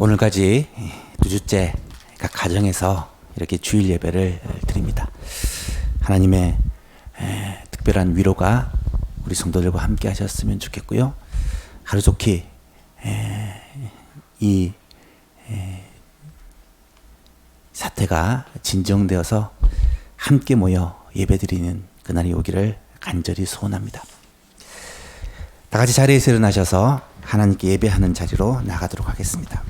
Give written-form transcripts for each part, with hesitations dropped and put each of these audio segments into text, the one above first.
오늘까지 2주째 각 가정에서 이렇게 주일 예배를 드립니다. 하나님의 특별한 위로가 우리 성도들과 함께 하셨으면 좋겠고요. 하루속히 이 사태가 진정되어서 함께 모여 예배드리는 그날이 오기를 간절히 소원합니다. 다 같이 자리에서 일어나셔서 하나님께 예배하는 자리로 나가도록 하겠습니다.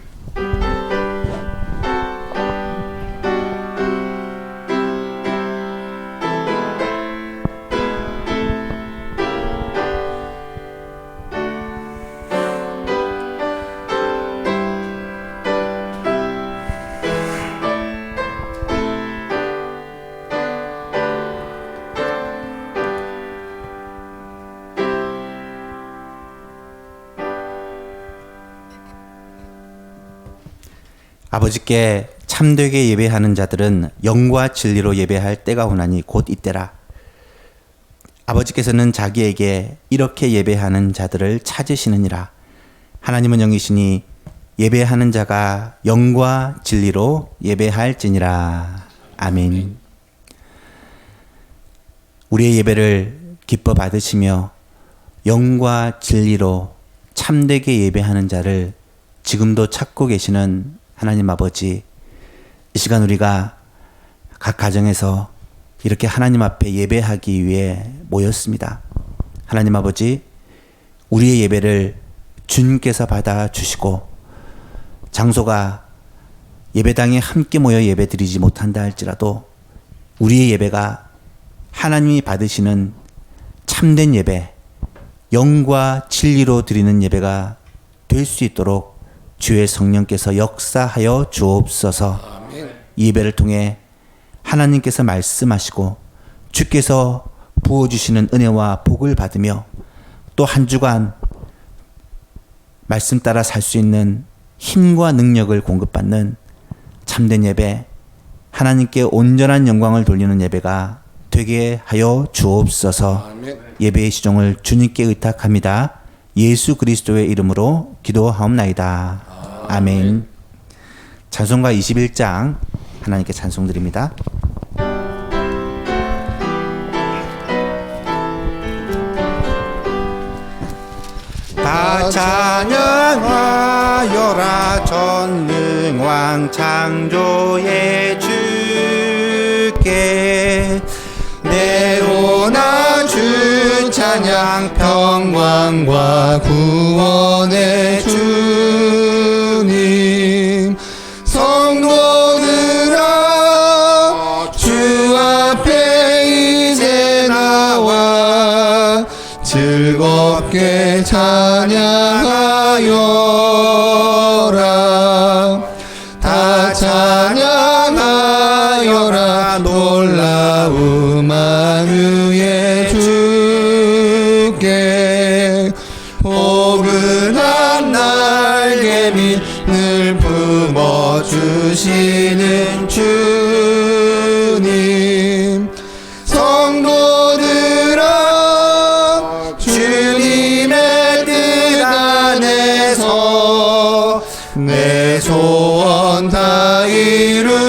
아버지께 참되게 예배하는 자들은 영과 진리로 예배할 때가 오나니 곧 이때라. 아버지께서는 자기에게 이렇게 예배하는 자들을 찾으시느니라. 하나님은 영이시니 예배하는 자가 영과 진리로 예배할지니라. 아멘. 우리의 예배를 기뻐 받으시며 영과 진리로 참되게 예배하는 자를 지금도 찾고 계시는 하나님 아버지, 이 시간 우리가 각 가정에서 이렇게 하나님 앞에 예배하기 위해 모였습니다. 하나님 아버지, 우리의 예배를 주님께서 받아주시고 장소가 예배당에 함께 모여 예배드리지 못한다 할지라도 우리의 예배가 하나님이 받으시는 참된 예배, 영과 진리로 드리는 예배가 될 수 있도록 주의 성령께서 역사하여 주옵소서. 이 예배를 통해 하나님께서 말씀하시고 주께서 부어주시는 은혜와 복을 받으며 또 한 주간 말씀 따라 살 수 있는 힘과 능력을 공급받는 참된 예배, 하나님께 온전한 영광을 돌리는 예배가 되게 하여 주옵소서. 예배의 시종을 주님께 의탁합니다. 예수 그리스도의 이름으로 기도하옵나이다. 아멘. 찬송가 21장 하나님께 찬송 드립니다. 다 찬양하여라 전능왕 창조의 주께 내오나 주 찬양 평강과 구원의 주님 성도들아 주 앞에 이제 나와 즐겁게 찬양하여라 다 찬양하여라 놀라움만 의의 주께 포근한 날개 밑 늘 품어주시는 주님 성도들아 주님의 뜻 안에서 내 소원 다 이루리라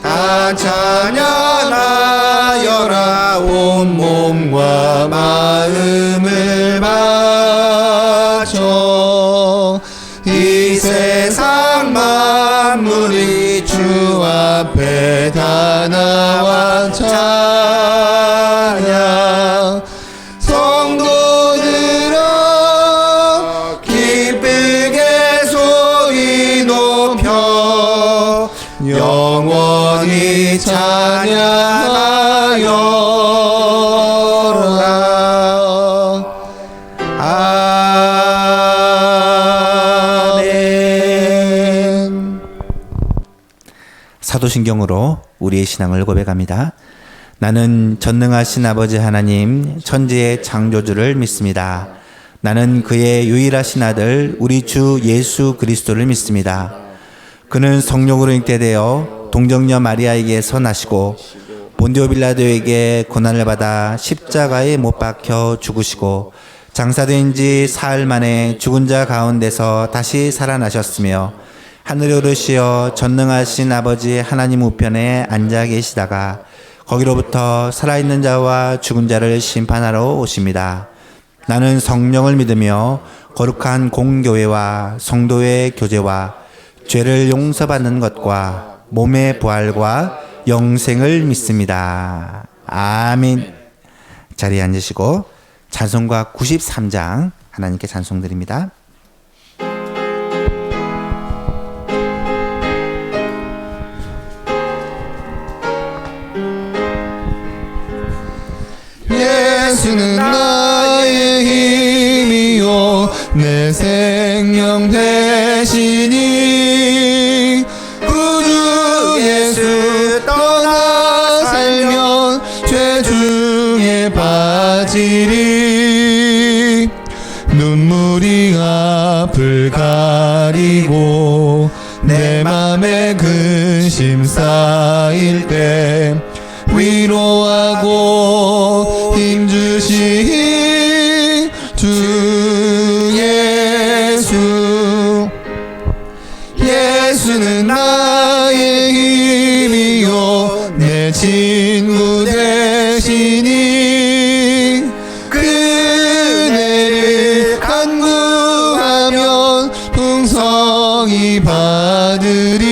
다 찬양하여라 온 몸과 마음을 바쳐 이 세상 만물이 주 앞에 다 나와 찬양 성도들아 기쁘게 소리 높여 영원히 찬양하여라. 아멘. 사도신경으로 우리의 신앙을 고백합니다. 나는 전능하신 아버지 하나님 천지의 창조주를 믿습니다. 나는 그의 유일하신 아들 우리 주 예수 그리스도를 믿습니다. 그는 성령으로 잉태되어 동정녀 마리아에게서 나시고 본디오 빌라도에게 고난을 받아 십자가에 못 박혀 죽으시고 장사된 지 사흘 만에 죽은 자 가운데서 다시 살아나셨으며 하늘에 오르시어 전능하신 아버지 하나님 우편에 앉아 계시다가 거기로부터 살아있는 자와 죽은 자를 심판하러 오십니다. 나는 성령을 믿으며 거룩한 공교회와 성도의 교제와 죄를 용서받는 것과 몸의 부활과 영생을 믿습니다. 아멘. 자리에 앉으시고 찬송가 93장 하나님께 찬송드립니다. 예수는 나의 힘이요 내 생명 되시니 구주 예수 떠나 살면 죄 중에 빠지리 눈물이 앞을 가리고 내 맘에 근심 쌓일 때 위로하고 힘주신 주 예수 예수는 나의 힘이요 내 친구 되시니 그네를 간구하면 풍성히 받으리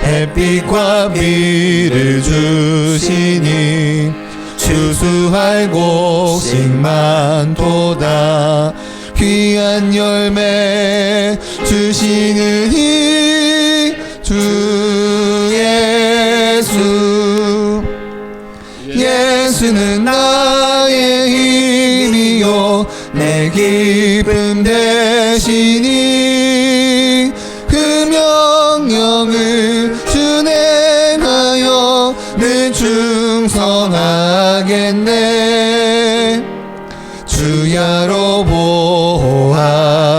햇빛과 비를 주시니 추수할 곡식 많도다 귀한 열매 주시는 주 예수 예수는 나의 힘이요 내 기쁨 되시니 그 명령을 준행하여 늘 충성하겠네 주야로 보호하시며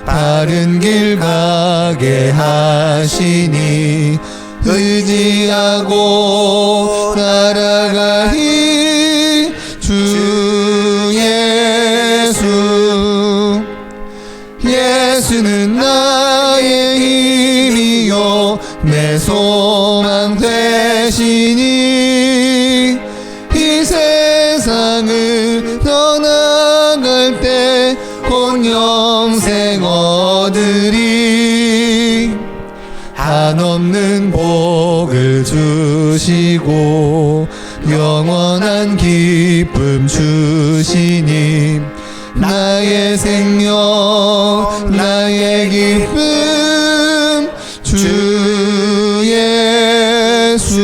바른 길 가게 하시니 의지하고 따라가리 주 예수 예수는 나의 힘이요 내 소망 되시니 이 세상을 떠나갈 때 곧 영생 얻으리 한없는 복을 주시고 영원한 기쁨 주시니 나의 생명 나의 기쁨 주 예수.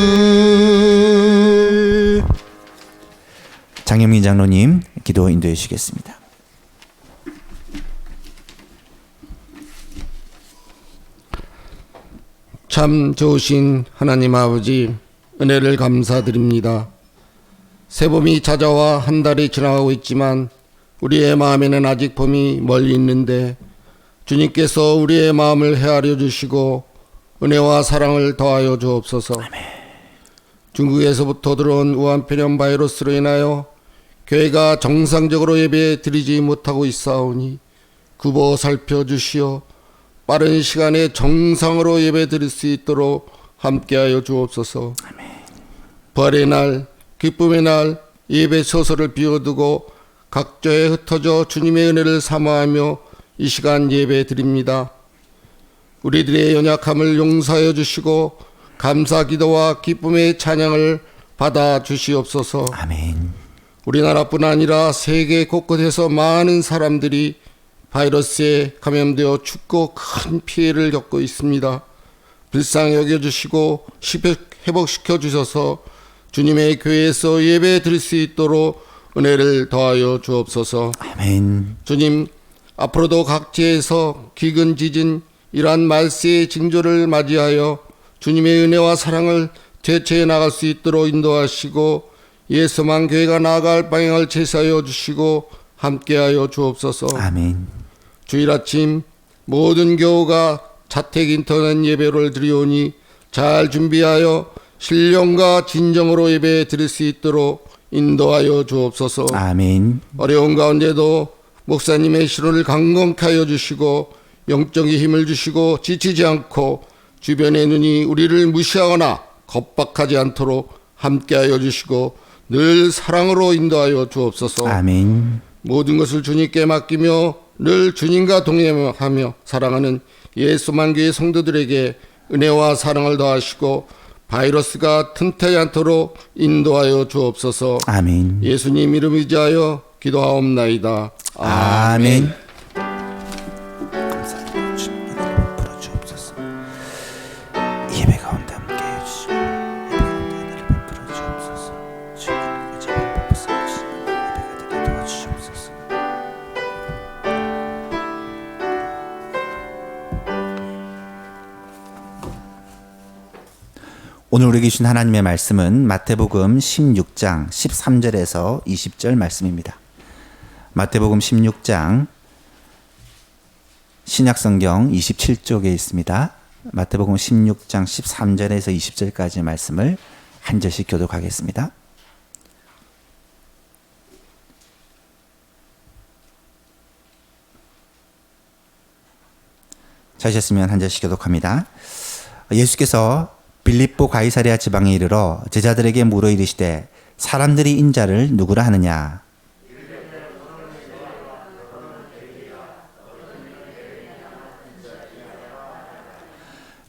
장영민 장로님 기도 인도해 주시겠습니다. 참 좋으신 하나님 아버지 은혜를 감사드립니다. 새봄이 찾아와 한 달이 지나가고 있지만 우리의 마음에는 아직 봄이 멀리 있는데 주님께서 우리의 마음을 헤아려 주시고 은혜와 사랑을 더하여 주옵소서. 중국에서부터 들어온 우한폐렴 바이러스로 인하여 교회가 정상적으로 예배 드리지 못하고 있사오니 굽어 살펴주시어 빠른 시간에 정상으로 예배 드릴 수 있도록 함께하여 주옵소서. 부활의 날, 기쁨의 날 예배 소설을 비워두고 각처에 흩어져 주님의 은혜를 사모하며 이 시간 예배 드립니다. 우리들의 연약함을 용서하여 주시고 감사 기도와 기쁨의 찬양을 받아 주시옵소서. 아멘. 우리나라뿐 아니라 세계 곳곳에서 많은 사람들이 바이러스에 감염되어 죽고 큰 피해를 겪고 있습니다. 불쌍히 여겨주시고 회복시켜 주셔서 주님의 교회에서 예배 드릴 수 있도록 은혜를 더하여 주옵소서. 아멘. 주님, 앞으로도 각지에서 기근 지진 이러한 말세의 징조를 맞이하여 주님의 은혜와 사랑을 대체해 나갈 수 있도록 인도하시고 예수만 교회가 나아갈 방향을 제시하여 주시고 함께하여 주옵소서. 아멘. 주일 아침 모든 교우가 자택 인터넷 예배를 드리오니 잘 준비하여 신령과 진정으로 예배 드릴 수 있도록 인도하여 주옵소서. 아멘. 어려운 가운데도 목사님의 신호를 강건케 하여 주시고 영적인 힘을 주시고 지치지 않고 주변의 눈이 우리를 무시하거나 겁박하지 않도록 함께하여 주시고 늘 사랑으로 인도하여 주옵소서. 아멘. 모든 것을 주님께 맡기며 늘 주님과 동행하며 사랑하는 예수만 교회 성도들에게 은혜와 사랑을 더하시고 바이러스가 틈타지 않도록 인도하여 주옵소서. 아멘. 예수님 이름 의지하여 기도하옵나이다. 아멘. 감사합니다. 주님 은혜를 베풀어 주옵소서. 예배 가운데 함께해 주시고 예배 가운데 은혜를 베풀어 주옵소서. 주님 예배를 베푸사 주시고 예배가 되게 도와주시옵소서. 오늘 우리에게 주신 하나님의 말씀은 마태복음 16장 13절에서 20절 말씀입니다. 마태복음 16장 신약성경 27쪽에 있습니다. 마태복음 16장 13절에서 20절까지 말씀을 한 절씩 교독하겠습니다. 찾으셨으면 한 절씩 교독합니다. 예수께서 빌립보 가이사랴 지방에 이르러 제자들에게 물어 이르시되 사람들이 인자를 누구라 하느냐.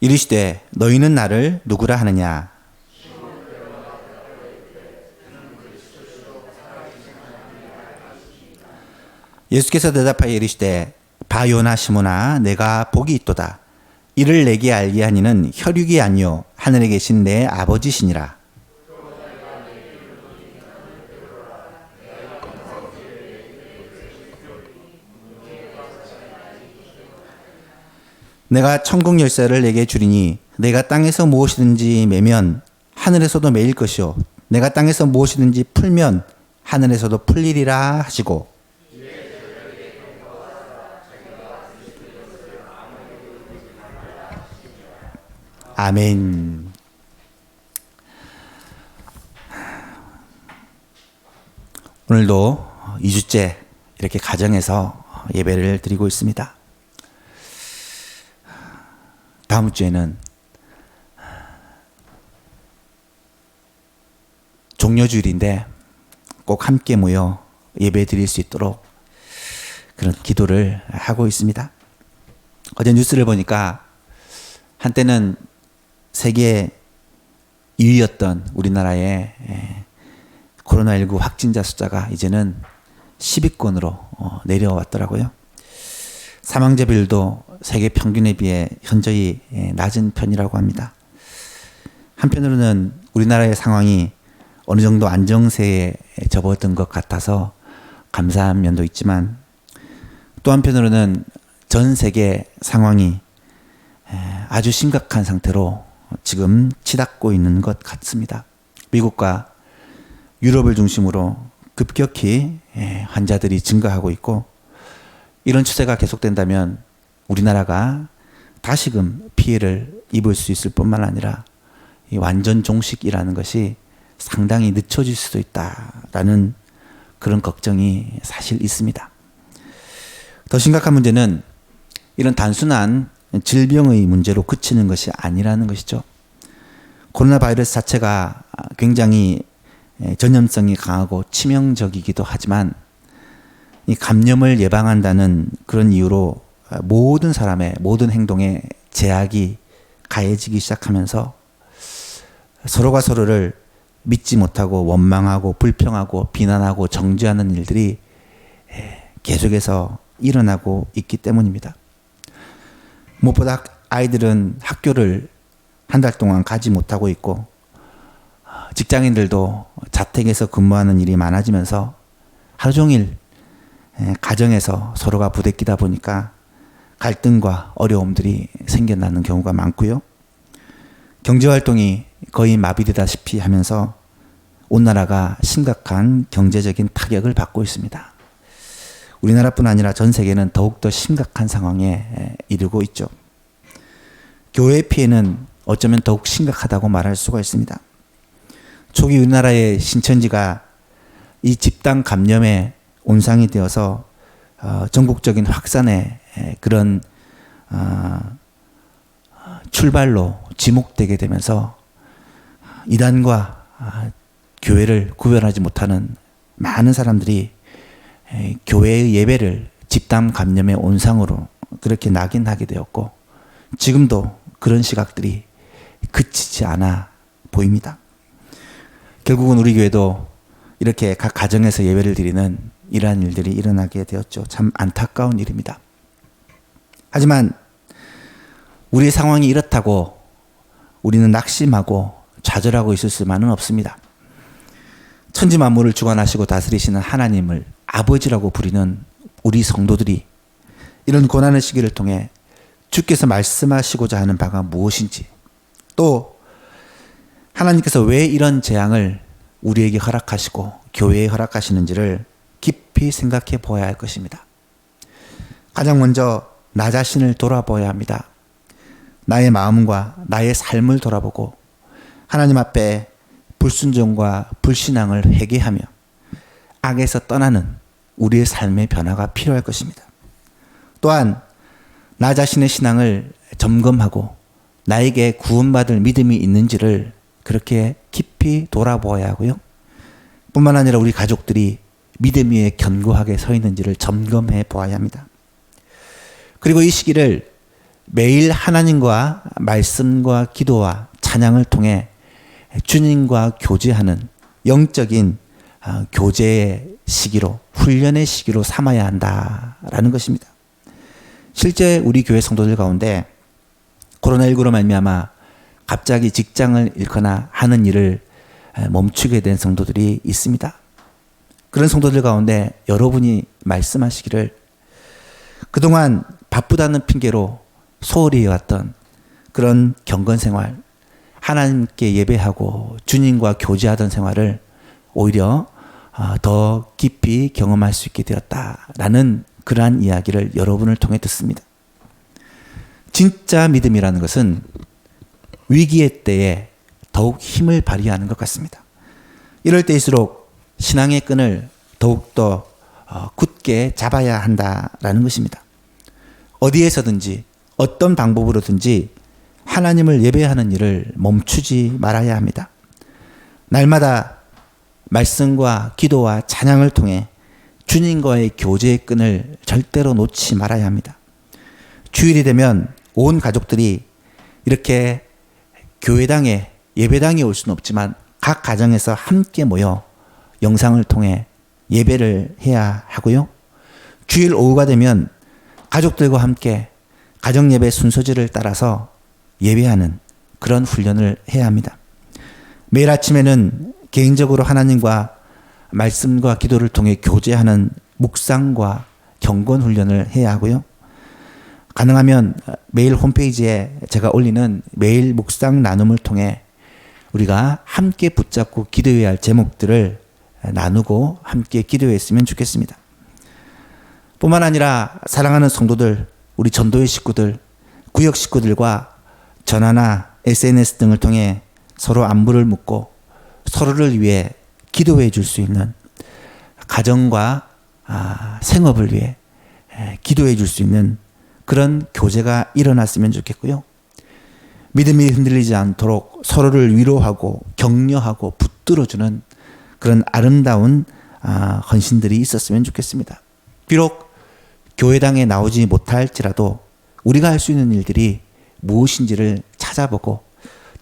이르시되 너희는 나를 누구라 하느냐. 예수께서 대답하여 이르시되 바 요나 시몬아 내가 복이 있도다. 이를 내게 알게 하니는 혈육이 아니요 하늘에 계신 내 아버지시니라. 내가 천국 열쇠를 내게 주리니 내가 땅에서 무엇이든지 매면 하늘에서도 매일 것이요 내가 땅에서 무엇이든지 풀면 하늘에서도 풀리리라 하시고 아멘. 오늘도 2주째 이렇게 가정에서 예배를 드리고 있습니다. 다음 주에는 종료주일인데 꼭 함께 모여 예배 드릴 수 있도록 그런 기도를 하고 있습니다. 어제 뉴스를 보니까 한때는 세계 2위였던 우리나라의 코로나19 확진자 숫자가 이제는 10위권으로 내려왔더라고요. 사망자 비율도 세계 평균에 비해 현저히 낮은 편이라고 합니다. 한편으로는 우리나라의 상황이 어느 정도 안정세에 접어든 것 같아서 감사한 면도 있지만 또 한편으로는 전 세계 상황이 아주 심각한 상태로 지금 치닫고 있는 것 같습니다. 미국과 유럽을 중심으로 급격히 환자들이 증가하고 있고 이런 추세가 계속된다면 우리나라가 다시금 피해를 입을 수 있을 뿐만 아니라 이 완전 종식이라는 것이 상당히 늦춰질 수도 있다라는 그런 걱정이 사실 있습니다. 더 심각한 문제는 이런 단순한 질병의 문제로 그치는 것이 아니라는 것이죠. 코로나 바이러스 자체가 굉장히 전염성이 강하고 치명적이기도 하지만 이 감염을 예방한다는 그런 이유로 모든 사람의 모든 행동에 제약이 가해지기 시작하면서 서로가 서로를 믿지 못하고 원망하고 불평하고 비난하고 정죄하는 일들이 계속해서 일어나고 있기 때문입니다. 무엇보다 아이들은 학교를 한 달 동안 가지 못하고 있고 직장인들도 자택에서 근무하는 일이 많아지면서 하루 종일 가정에서 서로가 부대끼다 보니까 갈등과 어려움들이 생겨나는 경우가 많고요. 경제활동이 거의 마비되다시피 하면서 온 나라가 심각한 경제적인 타격을 받고 있습니다. 우리나라뿐 아니라 전 세계는 더욱더 심각한 상황에 이르고 있죠. 교회의 피해는 어쩌면 더욱 심각하다고 말할 수가 있습니다. 초기 우리나라의 신천지가 이 집단 감염의 온상이 되어서 전국적인 확산의 그런 출발로 지목되게 되면서 이단과 교회를 구별하지 못하는 많은 사람들이 교회의 예배를 집단 감염의 온상으로 그렇게 낙인하게 되었고, 지금도 그런 시각들이 그치지 않아 보입니다. 결국은 우리 교회도 이렇게 각 가정에서 예배를 드리는 이러한 일들이 일어나게 되었죠. 참 안타까운 일입니다. 하지만 우리의 상황이 이렇다고 우리는 낙심하고 좌절하고 있을 수만은 없습니다. 천지 만물을 주관하시고 다스리시는 하나님을 아버지라고 부리는 우리 성도들이 이런 고난의 시기를 통해 주께서 말씀하시고자 하는 바가 무엇인지, 또 하나님께서 왜 이런 재앙을 우리에게 허락하시고 교회에 허락하시는지를 깊이 생각해 보아야 할 것입니다. 가장 먼저 나 자신을 돌아보아야 합니다. 나의 마음과 나의 삶을 돌아보고 하나님 앞에 불순종과 불신앙을 회개하며 악에서 떠나는 우리의 삶의 변화가 필요할 것입니다. 또한 나 자신의 신앙을 점검하고 나에게 구원받을 믿음이 있는지를 그렇게 깊이 돌아보아야 하고요. 뿐만 아니라 우리 가족들이 믿음 위에 견고하게 서 있는지를 점검해 보아야 합니다. 그리고 이 시기를 매일 하나님과 말씀과 기도와 찬양을 통해 주님과 교제하는 영적인 교제의 시기로, 훈련의 시기로 삼아야 한다라는 것입니다. 실제 우리 교회 성도들 가운데 코로나19로 말미암아 갑자기 직장을 잃거나 하는 일을 멈추게 된 성도들이 있습니다. 그런 성도들 가운데 여러분이 말씀하시기를 그동안 바쁘다는 핑계로 소홀히 해왔던 그런 경건 생활, 하나님께 예배하고 주님과 교제하던 생활을 오히려 더 깊이 경험할 수 있게 되었다라는 그러한 이야기를 여러분을 통해 듣습니다. 진짜 믿음이라는 것은 위기의 때에 더욱 힘을 발휘하는 것 같습니다. 이럴 때일수록 신앙의 끈을 더욱더 굳게 잡아야 한다라는 것입니다. 어디에서든지 어떤 방법으로든지 하나님을 예배하는 일을 멈추지 말아야 합니다. 날마다 말씀과 기도와 찬양을 통해 주님과의 교제의 끈을 절대로 놓지 말아야 합니다. 주일이 되면 온 가족들이 이렇게 교회당에 예배당에 올 수는 없지만 각 가정에서 함께 모여 영상을 통해 예배를 해야 하고요. 주일 오후가 되면 가족들과 함께 가정 예배 순서지를 따라서 예배하는 그런 훈련을 해야 합니다. 매일 아침에는 개인적으로 하나님과 말씀과 기도를 통해 교제하는 묵상과 경건 훈련을 해야 하고요. 가능하면 매일 홈페이지에 제가 올리는 매일 묵상 나눔을 통해 우리가 함께 붙잡고 기도해야 할 제목들을 나누고 함께 기도했으면 좋겠습니다. 뿐만 아니라 사랑하는 성도들, 우리 전도의 식구들, 구역 식구들과 전화나 SNS 등을 통해 서로 안부를 묻고 서로를 위해 기도해 줄 수 있는, 가정과 생업을 위해 기도해 줄 수 있는 그런 교제가 일어났으면 좋겠고요. 믿음이 흔들리지 않도록 서로를 위로하고 격려하고 붙들어주는 그런 아름다운 헌신들이 있었으면 좋겠습니다. 비록 교회당에 나오지 못할지라도 우리가 할 수 있는 일들이 무엇인지를 찾아보고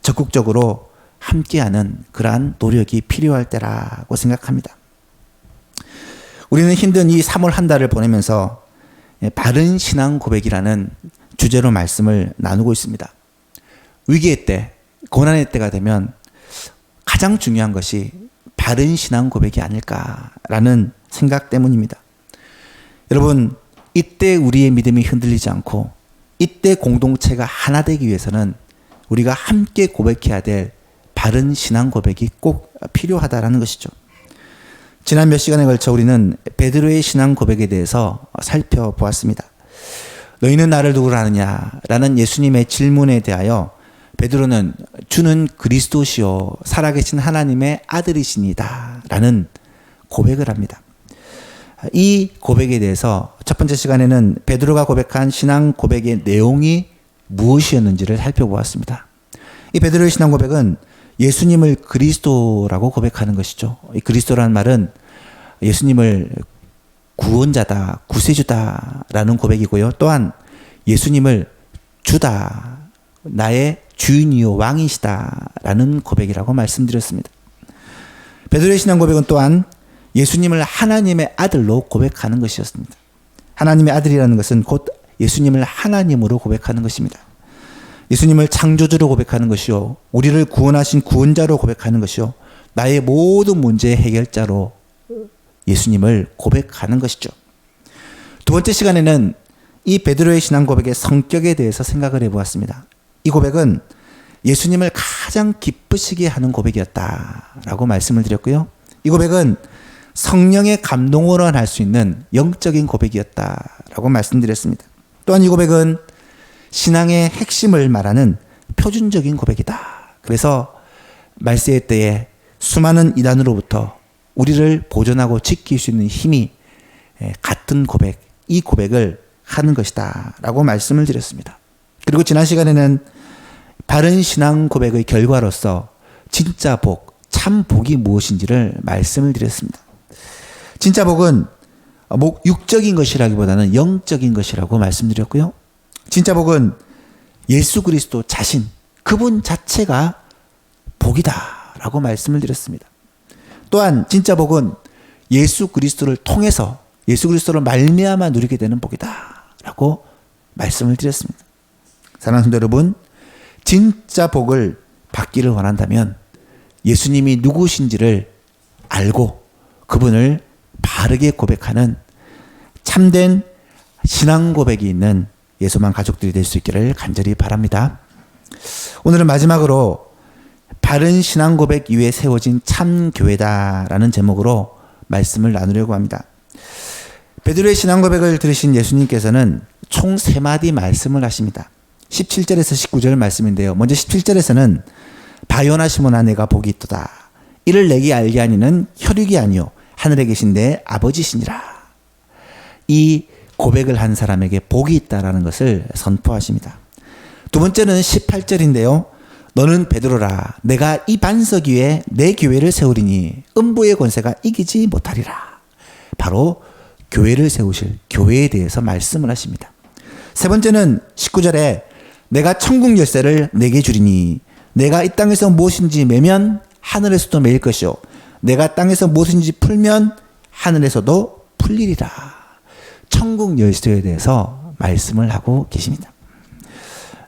적극적으로 함께하는 그러한 노력이 필요할 때라고 생각합니다. 우리는 힘든 이 3월 한 달을 보내면서 바른 신앙 고백이라는 주제로 말씀을 나누고 있습니다. 위기의 때, 고난의 때가 되면 가장 중요한 것이 바른 신앙 고백이 아닐까라는 생각 때문입니다. 여러분, 이때 우리의 믿음이 흔들리지 않고 이때 공동체가 하나 되기 위해서는 우리가 함께 고백해야 될 바른 신앙 고백이 꼭 필요하다라는 것이죠. 지난 몇 시간에 걸쳐 우리는 베드로의 신앙 고백에 대해서 살펴보았습니다. 너희는 나를 누구로 아느냐라는 예수님의 질문에 대하여 베드로는 주는 그리스도시요 살아계신 하나님의 아들이시니다 라는 고백을 합니다. 이 고백에 대해서 첫 번째 시간에는 베드로가 고백한 신앙 고백의 내용이 무엇이었는지를 살펴보았습니다. 이 베드로의 신앙 고백은 예수님을 그리스도라고 고백하는 것이죠. 이 그리스도라는 말은 예수님을 구원자다, 구세주다라는 고백이고요. 또한 예수님을 주다, 나의 주인이요 왕이시다라는 고백이라고 말씀드렸습니다. 베드로의 신앙 고백은 또한 예수님을 하나님의 아들로 고백하는 것이었습니다. 하나님의 아들이라는 것은 곧 예수님을 하나님으로 고백하는 것입니다. 예수님을 창조주로 고백하는 것이요, 우리를 구원하신 구원자로 고백하는 것이요, 나의 모든 문제의 해결자로 예수님을 고백하는 것이죠. 두 번째 시간에는 이 베드로의 신앙 고백의 성격에 대해서 생각을 해보았습니다. 이 고백은 예수님을 가장 기쁘시게 하는 고백이었다라고 말씀을 드렸고요. 이 고백은 성령의 감동으로 할 수 있는 영적인 고백이었다라고 말씀드렸습니다. 또한 이 고백은 신앙의 핵심을 말하는 표준적인 고백이다. 그래서 말세의 때에 수많은 이단으로부터 우리를 보존하고 지킬 수 있는 힘이 같은 고백, 이 고백을 하는 것이다 라고 말씀을 드렸습니다. 그리고 지난 시간에는 바른 신앙 고백의 결과로서 진짜 복, 참 복이 무엇인지를 말씀을 드렸습니다. 진짜 복은 육적인 것이라기보다는 영적인 것이라고 말씀드렸고요. 진짜 복은 예수 그리스도 자신, 그분 자체가 복이다라고 말씀을 드렸습니다. 또한 진짜 복은 예수 그리스도를 통해서, 예수 그리스도를 말미암아 누리게 되는 복이다라고 말씀을 드렸습니다. 사랑하는 성도 여러분, 진짜 복을 받기를 원한다면 예수님이 누구신지를 알고 그분을 바르게 고백하는 참된 신앙 고백이 있는 예수만 가족들이 될 수 있기를 간절히 바랍니다. 오늘은 마지막으로 바른 신앙 고백 위에 세워진 참 교회다라는 제목으로 말씀을 나누려고 합니다. 베드로의 신앙 고백을 들으신 예수님께서는 총 3마디 말씀을 하십니다. 17절에서 19절 말씀인데요. 먼저 17절에서는 바요나 시몬아 내가 복이 있도다. 이를 내게 알게 하니는 혈육이 아니요 하늘에 계신 내 아버지시니라. 이 고백을 한 사람에게 복이 있다라는 것을 선포하십니다. 두 번째는 18절인데요. 너는 베드로라. 내가 이 반석 위에 내 교회를 세우리니 음부의 권세가 이기지 못하리라. 바로 교회를 세우실 교회에 대해서 말씀을 하십니다. 세 번째는 19절에 내가 천국 열쇠를 내게 주리니 내가 이 땅에서 무엇인지 매면 하늘에서도 매일 것이요 내가 땅에서 무엇인지 풀면 하늘에서도 풀리리라. 천국 열쇠에 대해서 말씀을 하고 계십니다.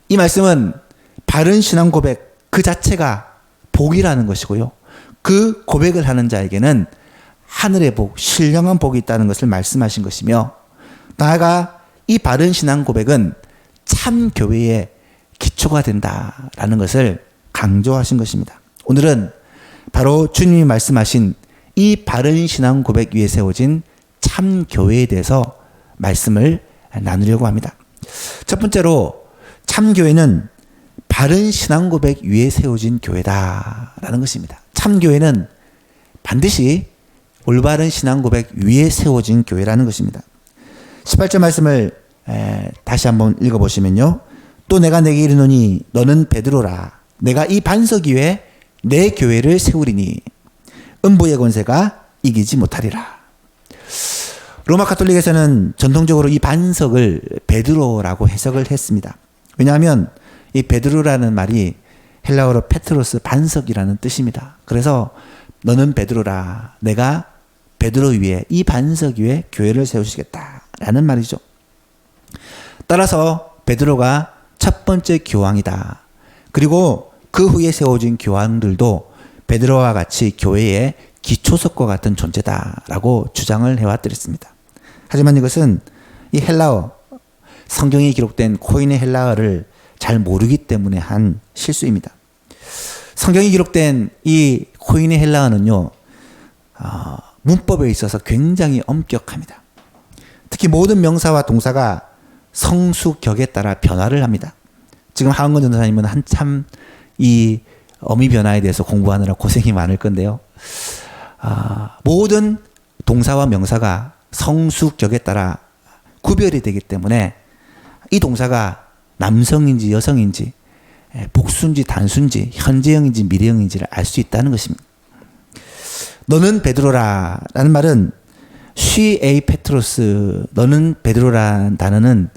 이 말씀은 바른 신앙 고백 그 자체가 복이라는 것이고요. 그 고백을 하는 자에게는 하늘의 복, 신령한 복이 있다는 것을 말씀하신 것이며, 나아가 이 바른 신앙 고백은 참 교회의 기초가 된다라는 것을 강조하신 것입니다. 오늘은 바로 주님이 말씀하신 이 바른 신앙 고백 위에 세워진 참 교회에 대해서 말씀을 나누려고 합니다. 첫 번째로 참 교회는 바른 신앙 고백 위에 세워진 교회다라는 것입니다. 참 교회는 반드시 올바른 신앙 고백 위에 세워진 교회라는 것입니다. 18절 말씀을 다시 한번 읽어보시면요. 또 내가 내게 이르노니 너는 베드로라. 내가 이 반석 위에 내 교회를 세우리니 음부의 권세가 이기지 못하리라. 로마 가톨릭에서는 전통적으로 이 반석을 베드로라고 해석을 했습니다. 왜냐하면 이 베드로라는 말이 헬라어로 페트로스, 반석이라는 뜻입니다. 그래서 너는 베드로라. 내가 베드로 위에, 이 반석 위에 교회를 세우시겠다라는 말이죠. 따라서 베드로가 첫 번째 교황이다. 그리고 그 후에 세워진 교황들도 베드로와 같이 교회의 기초석과 같은 존재다라고 주장을 해왔더랬습니다. 하지만 이것은 이 헬라어, 성경에 기록된 코인의 헬라어를 잘 모르기 때문에 한 실수입니다. 성경에 기록된 이 코인의 헬라어는요, 문법에 있어서 굉장히 엄격합니다. 특히 모든 명사와 동사가 성수격에 따라 변화를 합니다. 지금 하은건 전도사님은 한참 이 어미 변화에 대해서 공부하느라 고생이 많을 건데요. 모든 동사와 명사가 성수격에 따라 구별이 되기 때문에 이 동사가 남성인지 여성인지 복수인지 단수인지 현재형인지 미래형인지를 알 수 있다는 것입니다. 너는 베드로라 라는 말은 she a 페트로스, 너는 베드로라는 단어는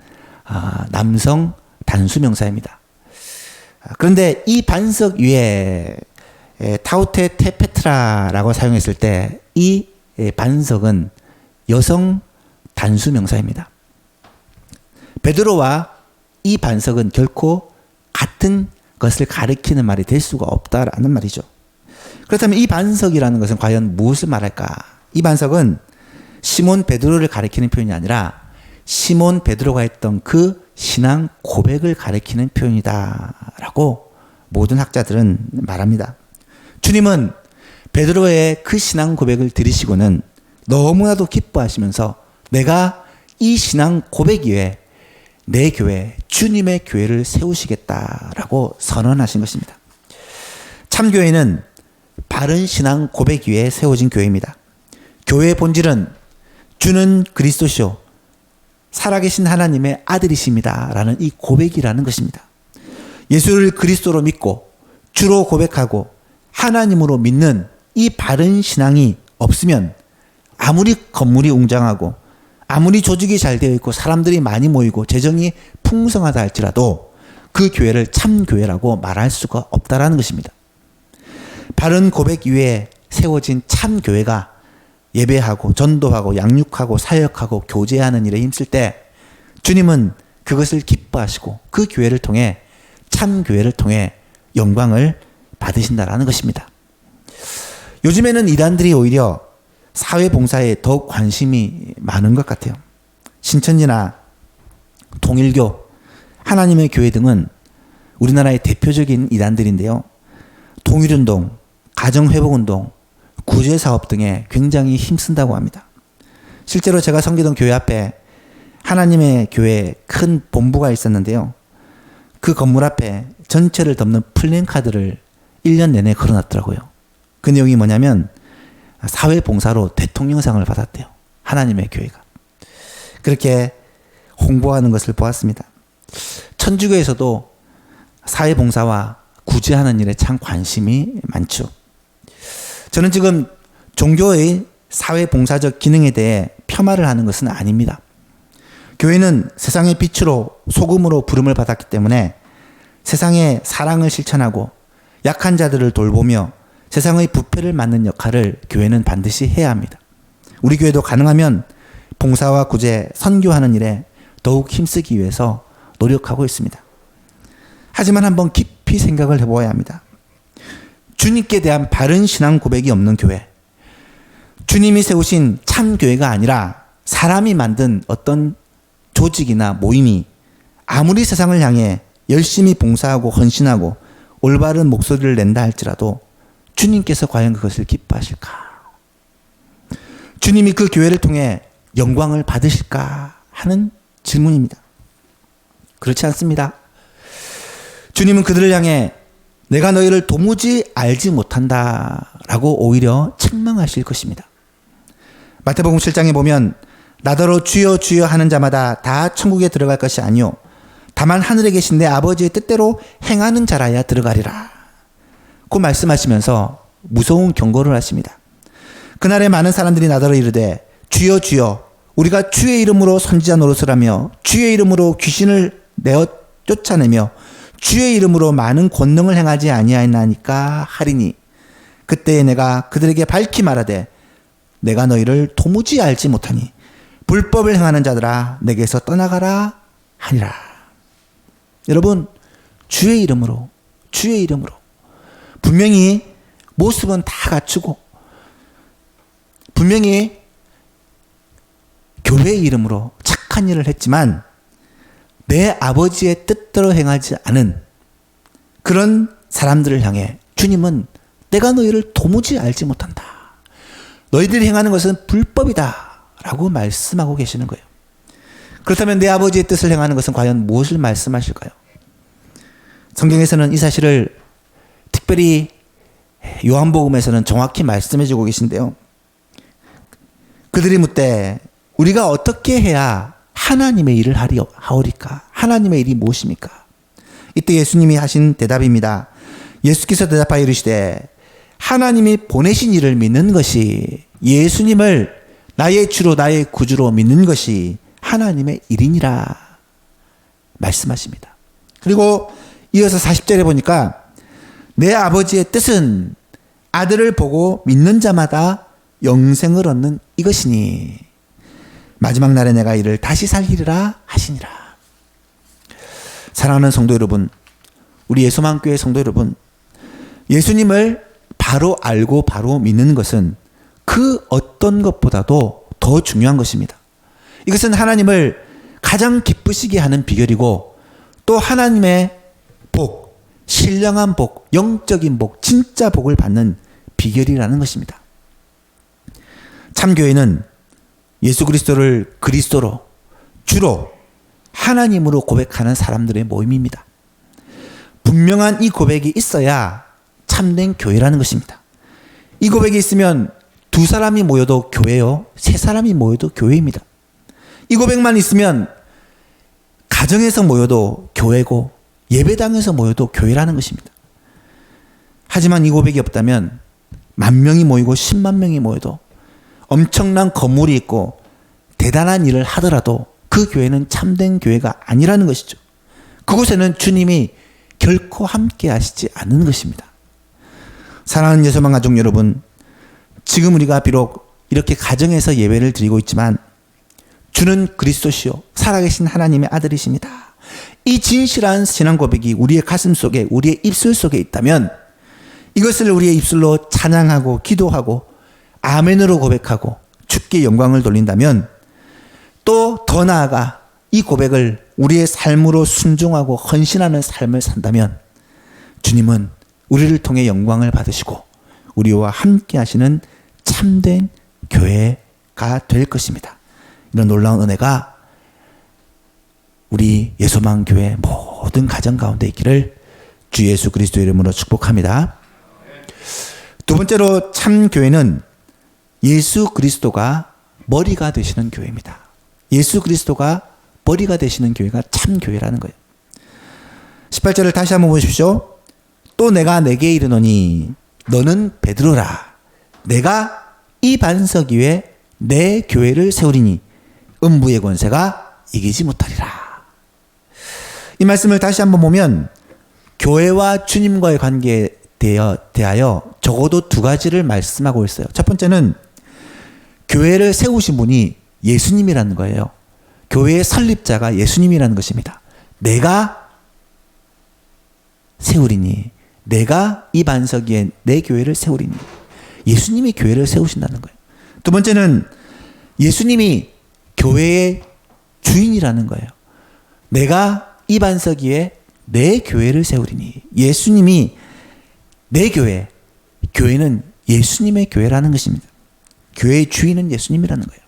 남성 단수 명사입니다. 그런데 이 반석 위에 타우테 테페트라라고 사용했을 때 이 반석은 여성 단수 명사입니다. 베드로와 이 반석은 결코 같은 것을 가리키는 말이 될 수가 없다라는 말이죠. 그렇다면 이 반석이라는 것은 과연 무엇을 말할까? 이 반석은 시몬 베드로를 가리키는 표현이 아니라 시몬 베드로가 했던 그 신앙 고백을 가리키는 표현이다라고 모든 학자들은 말합니다. 주님은 베드로의 그 신앙 고백을 들으시고는 너무나도 기뻐하시면서 내가 이 신앙 고백 위에 내 교회, 주님의 교회를 세우시겠다라고 선언하신 것입니다. 참교회는 바른 신앙 고백 위에 세워진 교회입니다. 교회의 본질은 주는 그리스도시요 살아계신 하나님의 아들이십니다 라는 이 고백이라는 것입니다. 예수를 그리스도로 믿고 주로 고백하고 하나님으로 믿는 이 바른 신앙이 없으면 아무리 건물이 웅장하고 아무리 조직이 잘 되어 있고 사람들이 많이 모이고 재정이 풍성하다 할지라도 그 교회를 참교회라고 말할 수가 없다라는 것입니다. 바른 고백 위에 세워진 참교회가 예배하고 전도하고 양육하고 사역하고 교제하는 일에 힘쓸 때 주님은 그것을 기뻐하시고 그 교회를 통해 참교회를 통해 영광을 받으신다라는 것입니다. 요즘에는 이단들이 오히려 사회봉사에 더욱 관심이 많은 것 같아요. 신천지나 통일교, 하나님의 교회 등은 우리나라의 대표적인 이단들인데요. 통일운동, 가정회복운동, 구제사업 등에 굉장히 힘쓴다고 합니다. 실제로 제가 섬기던 교회 앞에 하나님의 교회 큰 본부가 있었는데요. 그 건물 앞에 전체를 덮는 플랜카드를 1년 내내 걸어놨더라고요. 그 내용이 뭐냐면 사회봉사로 대통령상을 받았대요. 하나님의 교회가. 그렇게 홍보하는 것을 보았습니다. 천주교에서도 사회봉사와 구제하는 일에 참 관심이 많죠. 저는 지금 종교의 사회봉사적 기능에 대해 폄하를 하는 것은 아닙니다. 교회는 세상의 빛으로 소금으로 부름을 받았기 때문에 세상의 사랑을 실천하고 약한 자들을 돌보며 세상의 부패를 막는 역할을 교회는 반드시 해야 합니다. 우리 교회도 가능하면 봉사와 구제, 선교하는 일에 더욱 힘쓰기 위해서 노력하고 있습니다. 하지만 한번 깊이 생각을 해보아야 합니다. 주님께 대한 바른 신앙 고백이 없는 교회, 주님이 세우신 참 교회가 아니라 사람이 만든 어떤 조직이나 모임이 아무리 세상을 향해 열심히 봉사하고 헌신하고 올바른 목소리를 낸다 할지라도 주님께서 과연 그것을 기뻐하실까? 주님이 그 교회를 통해 영광을 받으실까 하는 질문입니다. 그렇지 않습니다. 주님은 그들을 향해 내가 너희를 도무지 알지 못한다 라고 오히려 책망하실 것입니다. 마태복음 7장에 보면 나더러 주여 주여 하는 자마다 다 천국에 들어갈 것이 아니요 다만 하늘에 계신 내 아버지의 뜻대로 행하는 자라야 들어가리라. 그 말씀하시면서 무서운 경고를 하십니다. 그날에 많은 사람들이 나더러 이르되 주여 주여 우리가 주의 이름으로 선지자 노릇을 하며 주의 이름으로 귀신을 내어 쫓아내며 주의 이름으로 많은 권능을 행하지 아니하였나니까 하리니 그때에 내가 그들에게 밝히 말하되 내가 너희를 도무지 알지 못하니 불법을 행하는 자들아 내게서 떠나가라 하니라. 여러분 주의 이름으로 분명히 모습은 다 갖추고 분명히 교회의 이름으로 착한 일을 했지만 내 아버지의 뜻대로 행하지 않은 그런 사람들을 향해 주님은 내가 너희를 도무지 알지 못한다. 너희들이 행하는 것은 불법이다 라고 말씀하고 계시는 거예요. 그렇다면 내 아버지의 뜻을 행하는 것은 과연 무엇을 말씀하실까요? 성경에서는 이 사실을 특별히 요한복음에서는 정확히 말씀해 주고 계신데요. 그들이 묻되 우리가 어떻게 해야 하나님의 일을 하오리까? 하나님의 일이 무엇입니까? 이때 예수님이 하신 대답입니다. 예수께서 대답하여 이르시되 하나님이 보내신 이를 믿는 것이, 예수님을 나의 주로 나의 구주로 믿는 것이 하나님의 일이니라 말씀하십니다. 그리고 이어서 40절에 보니까 내 아버지의 뜻은 아들을 보고 믿는 자마다 영생을 얻는 이것이니 마지막 날에 내가 이를 다시 살리리라 하시니라. 사랑하는 성도 여러분, 우리 예수만교회 성도 여러분, 예수님을 바로 알고 바로 믿는 것은 그 어떤 것보다도 더 중요한 것입니다. 이것은 하나님을 가장 기쁘시게 하는 비결이고, 또 하나님의 복, 신령한 복, 영적인 복, 진짜 복을 받는 비결이라는 것입니다. 참교회는 예수 그리스도를 그리스도로, 주로 하나님으로 고백하는 사람들의 모임입니다. 분명한 이 고백이 있어야 참된 교회라는 것입니다. 이 고백이 있으면 2사람이 모여도 교회요, 3사람이 모여도 교회입니다. 이 고백만 있으면 가정에서 모여도 교회고 예배당에서 모여도 교회라는 것입니다. 하지만 이 고백이 없다면 10,000명이 모이고 10만 명이 모여도 엄청난 건물이 있고 대단한 일을 하더라도 그 교회는 참된 교회가 아니라는 것이죠. 그곳에는 주님이 결코 함께 하시지 않는 것입니다. 사랑하는 예수만 가족 여러분, 지금 우리가 비록 이렇게 가정에서 예배를 드리고 있지만 주는 그리스도시요 살아계신 하나님의 아들이십니다. 이 진실한 신앙 고백이 우리의 가슴 속에, 우리의 입술 속에 있다면 이것을 우리의 입술로 찬양하고 기도하고 아멘으로 고백하고 주께 영광을 돌린다면, 또 더 나아가 이 고백을 우리의 삶으로 순종하고 헌신하는 삶을 산다면 주님은 우리를 통해 영광을 받으시고 우리와 함께 하시는 참된 교회가 될 것입니다. 이런 놀라운 은혜가 우리 예수만 교회 모든 가정 가운데 있기를 주 예수 그리스도의 이름으로 축복합니다. 두 번째로 참 교회는 예수 그리스도가 머리가 되시는 교회입니다. 예수 그리스도가 머리가 되시는 교회가 참 교회라는 거예요. 18절을 다시 한번 보십시오. 또 내가 내게 이르노니 너는 베드로라. 내가 이 반석 위에 내 교회를 세우리니 음부의 권세가 이기지 못하리라. 이 말씀을 다시 한번 보면 교회와 주님과의 관계에 대하여 적어도 2가지를 말씀하고 있어요. 첫 번째는 교회를 세우신 분이 예수님이라는 거예요. 교회의 설립자가 예수님이라는 것입니다. 내가 세우리니, 내가 이 반석 위에 내 교회를 세우리니, 예수님이 교회를 세우신다는 거예요. 두 번째는 예수님이 교회의 주인이라는 거예요. 내가 이 반석 위에 내 교회를 세우리니, 예수님이 내 교회, 교회는 예수님의 교회라는 것입니다. 교회의 주인은 예수님이라는 거예요.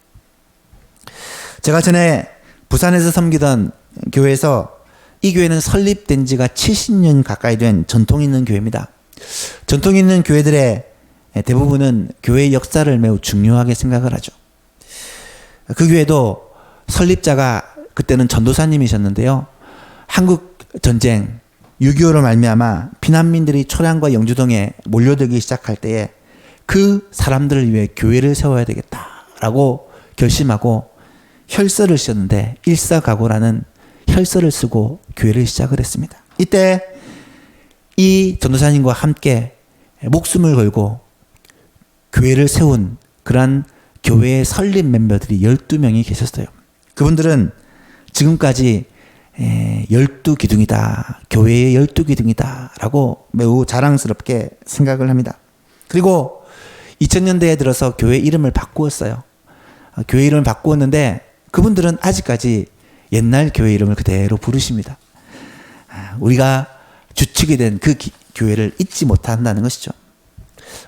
제가 전에 부산에서 섬기던 교회에서, 이 교회는 설립된 지가 70년 가까이 된 전통 있는 교회입니다. 전통 있는 교회들의 대부분은 교회의 역사를 매우 중요하게 생각을 하죠. 그 교회도 설립자가 그때는 전도사님이셨는데요. 한국 전쟁 6.25로 말미암아 피난민들이 초량과 영주동에 몰려들기 시작할 때에 그 사람들을 위해 교회를 세워야 되겠다라고 결심하고 혈서를 쓰셨는데, 일사각오라는 혈서를 쓰고 교회를 시작을 했습니다. 이때 이 전도사님과 함께 목숨을 걸고 교회를 세운 그러한 교회의 설립 멤버들이 12명이 계셨어요. 그분들은 지금까지 12기둥이다, 교회의 12기둥이다 라고 매우 자랑스럽게 생각을 합니다. 그리고 2000년대에 들어서 교회 이름을 바꾸었어요. 교회 이름을 바꾸었는데 그분들은 아직까지 옛날 교회 이름을 그대로 부르십니다. 우리가 주축이 된 그 교회를 잊지 못한다는 것이죠.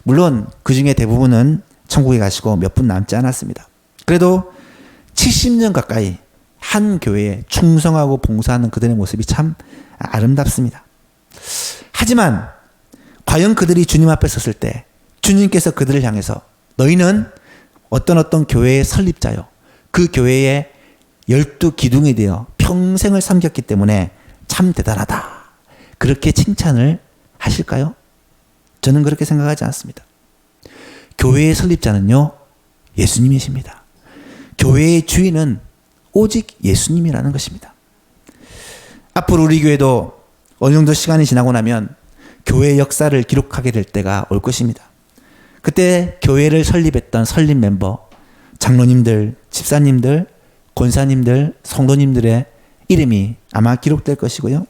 물론 그 중에 대부분은 천국에 가시고 몇 분 남지 않았습니다. 그래도 70년 가까이 한 교회에 충성하고 봉사하는 그들의 모습이 참 아름답습니다. 하지만 과연 그들이 주님 앞에 섰을 때 주님께서 그들을 향해서 너희는 어떤 교회의 설립자요. 그 교회의 12기둥이 되어 평생을 섬겼기 때문에 참 대단하다. 그렇게 칭찬을 하실까요? 저는 그렇게 생각하지 않습니다. 교회의 설립자는요, 예수님이십니다. 교회의 주인은 오직 예수님이라는 것입니다. 앞으로 우리 교회도 어느 정도 시간이 지나고 나면 교회의 역사를 기록하게 될 때가 올 것입니다. 그때 교회를 설립했던 설립 멤버, 장로님들, 집사님들, 권사님들, 성도님들의 이름이 아마 기록될 것이고요.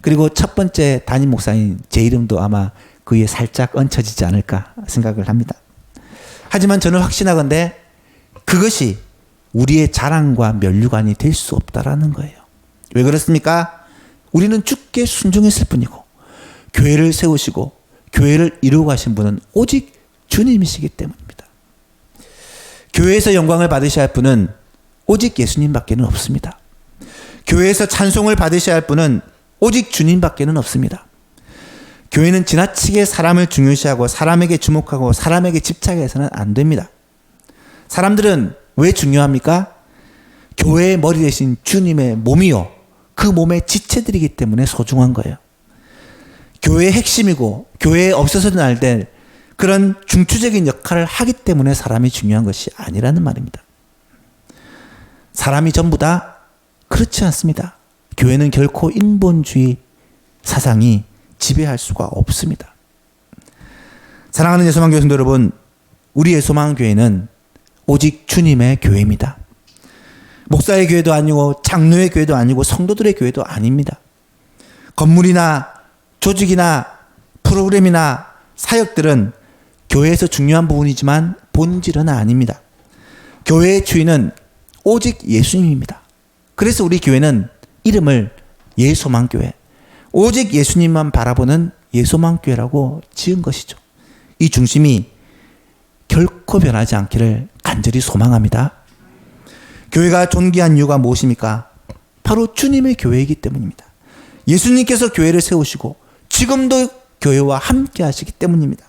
그리고 첫 번째 담임 목사인 제 이름도 아마 그 위에 살짝 얹혀지지 않을까 생각을 합니다. 하지만 저는 확신하건대 그것이 우리의 자랑과 면류관이 될 수 없다라는 거예요. 왜 그렇습니까? 우리는 주께 순종했을 뿐이고 교회를 세우시고 교회를 이루고 가신 분은 오직 주님이시기 때문입니다. 교회에서 영광을 받으셔야 할 분은 오직 예수님밖에는 없습니다. 교회에서 찬송을 받으셔야 할 분은 오직 주님밖에는 없습니다. 교회는 지나치게 사람을 중요시하고 사람에게 주목하고 사람에게 집착해서는 안 됩니다. 사람들은 왜 중요합니까? 교회의 머리 대신 주님의 몸이요, 그 몸의 지체들이기 때문에 소중한 거예요. 교회의 핵심이고 교회에 없어서는 안 될 그런 중추적인 역할을 하기 때문에 사람이 중요한 것이 아니라는 말입니다. 사람이 전부 다 그렇지 않습니다. 교회는 결코 인본주의 사상이 지배할 수가 없습니다. 사랑하는 예소망교회 성도 여러분, 우리 예소망교회는 오직 주님의 교회입니다. 목사의 교회도 아니고 장로의 교회도 아니고 성도들의 교회도 아닙니다. 건물이나 조직이나 프로그램이나 사역들은 교회에서 중요한 부분이지만 본질은 아닙니다. 교회의 주인은 오직 예수님입니다. 그래서 우리 교회는 이름을 예소망교회, 오직 예수님만 바라보는 예소망교회라고 지은 것이죠. 이 중심이 결코 변하지 않기를 간절히 소망합니다. 교회가 존귀한 이유가 무엇입니까? 바로 주님의 교회이기 때문입니다. 예수님께서 교회를 세우시고 지금도 교회와 함께 하시기 때문입니다.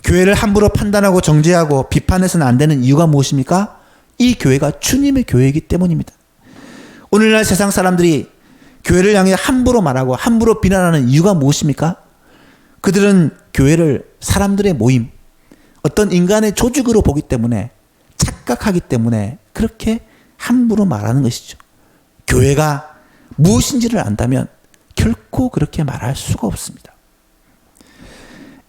교회를 함부로 판단하고 정죄하고 비판해서는 안 되는 이유가 무엇입니까? 이 교회가 주님의 교회이기 때문입니다. 오늘날 세상 사람들이 교회를 향해 함부로 말하고 함부로 비난하는 이유가 무엇입니까? 그들은 교회를 사람들의 모임, 어떤 인간의 조직으로 보기 때문에, 착각하기 때문에 그렇게 함부로 말하는 것이죠. 교회가 무엇인지를 안다면 결코 그렇게 말할 수가 없습니다.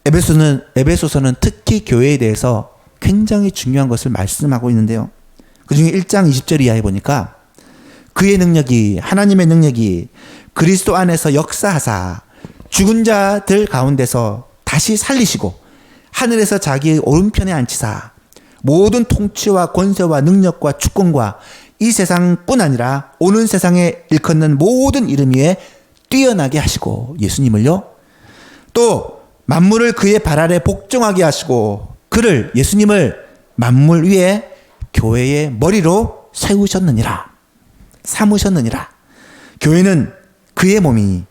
에베소서는 특히 교회에 대해서 굉장히 중요한 것을 말씀하고 있는데요. 그 중에 1장 20절 이하에 보니까 그의 능력이, 하나님의 능력이 그리스도 안에서 역사하사 죽은 자들 가운데서 다시 살리시고 하늘에서 자기의 오른편에 앉히사 모든 통치와 권세와 능력과 주권과 이 세상뿐 아니라 오는 세상에 일컫는 모든 이름 위에 뛰어나게 하시고, 예수님을요, 또 만물을 그의 발 아래 복종하게 하시고 그를, 예수님을 만물 위에 교회의 머리로 세우셨느니라, 삼으셨느니라. 교회는 그의 몸이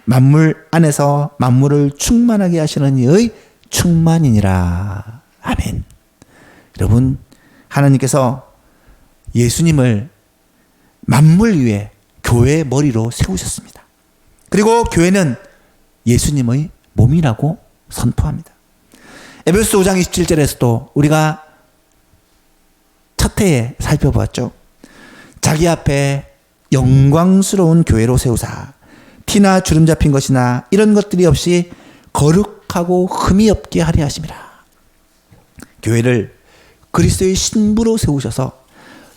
만물 안에서 만물을 충만하게 하시는 이의 충만이니라. 아멘. 여러분, 하나님께서 예수님을 만물 위에 교회의 머리로 세우셨습니다. 그리고 교회는 예수님의 몸이라고 선포합니다. 에베소서 5장 27절에서도 우리가 첫 해에 살펴보았죠. 자기 앞에 영광스러운 교회로 세우사 티나 주름 잡힌 것이나 이런 것들이 없이 거룩하고 흠이 없게 하려 하심이라. 교회를 그리스도의 신부로 세우셔서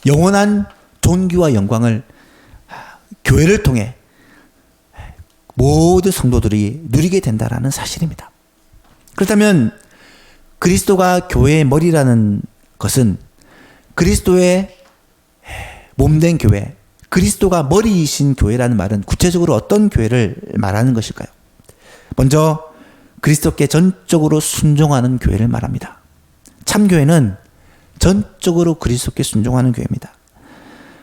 영원한 존귀와 영광을 교회를 통해 모든 성도들이 누리게 된다라는 사실입니다. 그렇다면 그리스도가 교회의 머리라는 것은 그리스도의 몸된 교회, 그리스도가 머리이신 교회라는 말은 구체적으로 어떤 교회를 말하는 것일까요? 먼저 그리스도께 전적으로 순종하는 교회를 말합니다. 참교회는 전적으로 그리스도께 순종하는 교회입니다.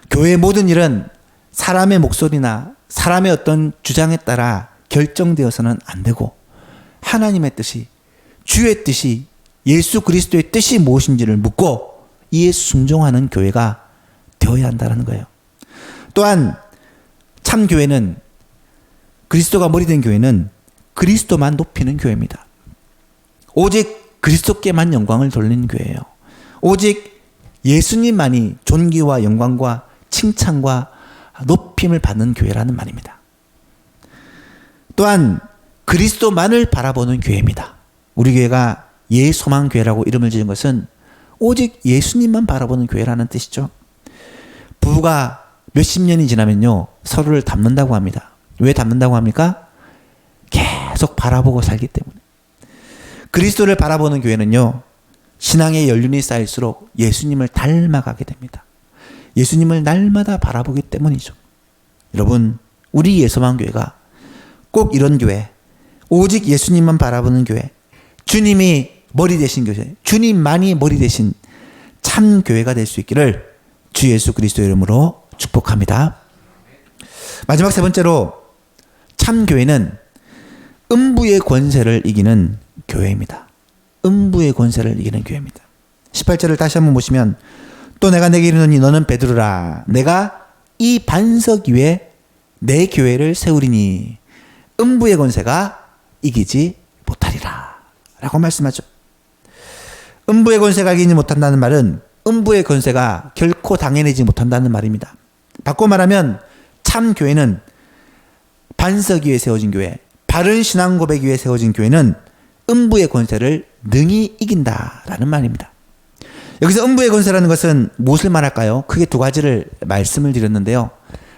교회의 모든 일은 사람의 목소리나 사람의 어떤 주장에 따라 결정되어서는 안 되고 하나님의 뜻이, 주의 뜻이 예수 그리스도의 뜻이 무엇인지를 묻고 이에 순종하는 교회가 되어야 한다는 거예요. 또한 참 교회는, 그리스도가 머리 된 교회는 그리스도만 높이는 교회입니다. 오직 그리스도께만 영광을 돌리는 교회예요. 오직 예수님만이 존귀와 영광과 칭찬과 높임을 받는 교회라는 말입니다. 또한 그리스도만을 바라보는 교회입니다. 우리 교회가 예소망교회라고 이름을 지은 것은 오직 예수님만 바라보는 교회라는 뜻이죠. 부부가 몇십 년이 지나면요, 서로를 닮는다고 합니다. 왜 닮는다고 합니까? 계속 바라보고 살기 때문에. 그리스도를 바라보는 교회는요, 신앙의 연륜이 쌓일수록 예수님을 닮아가게 됩니다. 예수님을 날마다 바라보기 때문이죠. 여러분, 우리 예소망교회가 꼭 이런 교회, 오직 예수님만 바라보는 교회, 주님이 머리 되신 교회, 주님만이 머리 되신 참 교회가 될 수 있기를 주 예수 그리스도 이름으로 축복합니다. 마지막 세 번째로, 참 교회는 음부의 권세를 이기는 교회입니다. 음부의 권세를 이기는 교회입니다. 18절을 다시 한번 보시면, 또 내가 내게 이르노니 너는 베드로라. 내가 이 반석 위에 내 교회를 세우리니 음부의 권세가 이기지 못하리라 라고 말씀하죠. 음부의 권세가 이기지 못한다는 말은 음부의 권세가 결코 당해내지 못한다는 말입니다. 바꿔 말하면 참 교회는, 반석 위에 세워진 교회, 바른 신앙 고백 위에 세워진 교회는 음부의 권세를 능히 이긴다라는 말입니다. 여기서 음부의 권세라는 것은 무엇을 말할까요? 크게 두 가지를 말씀을 드렸는데요.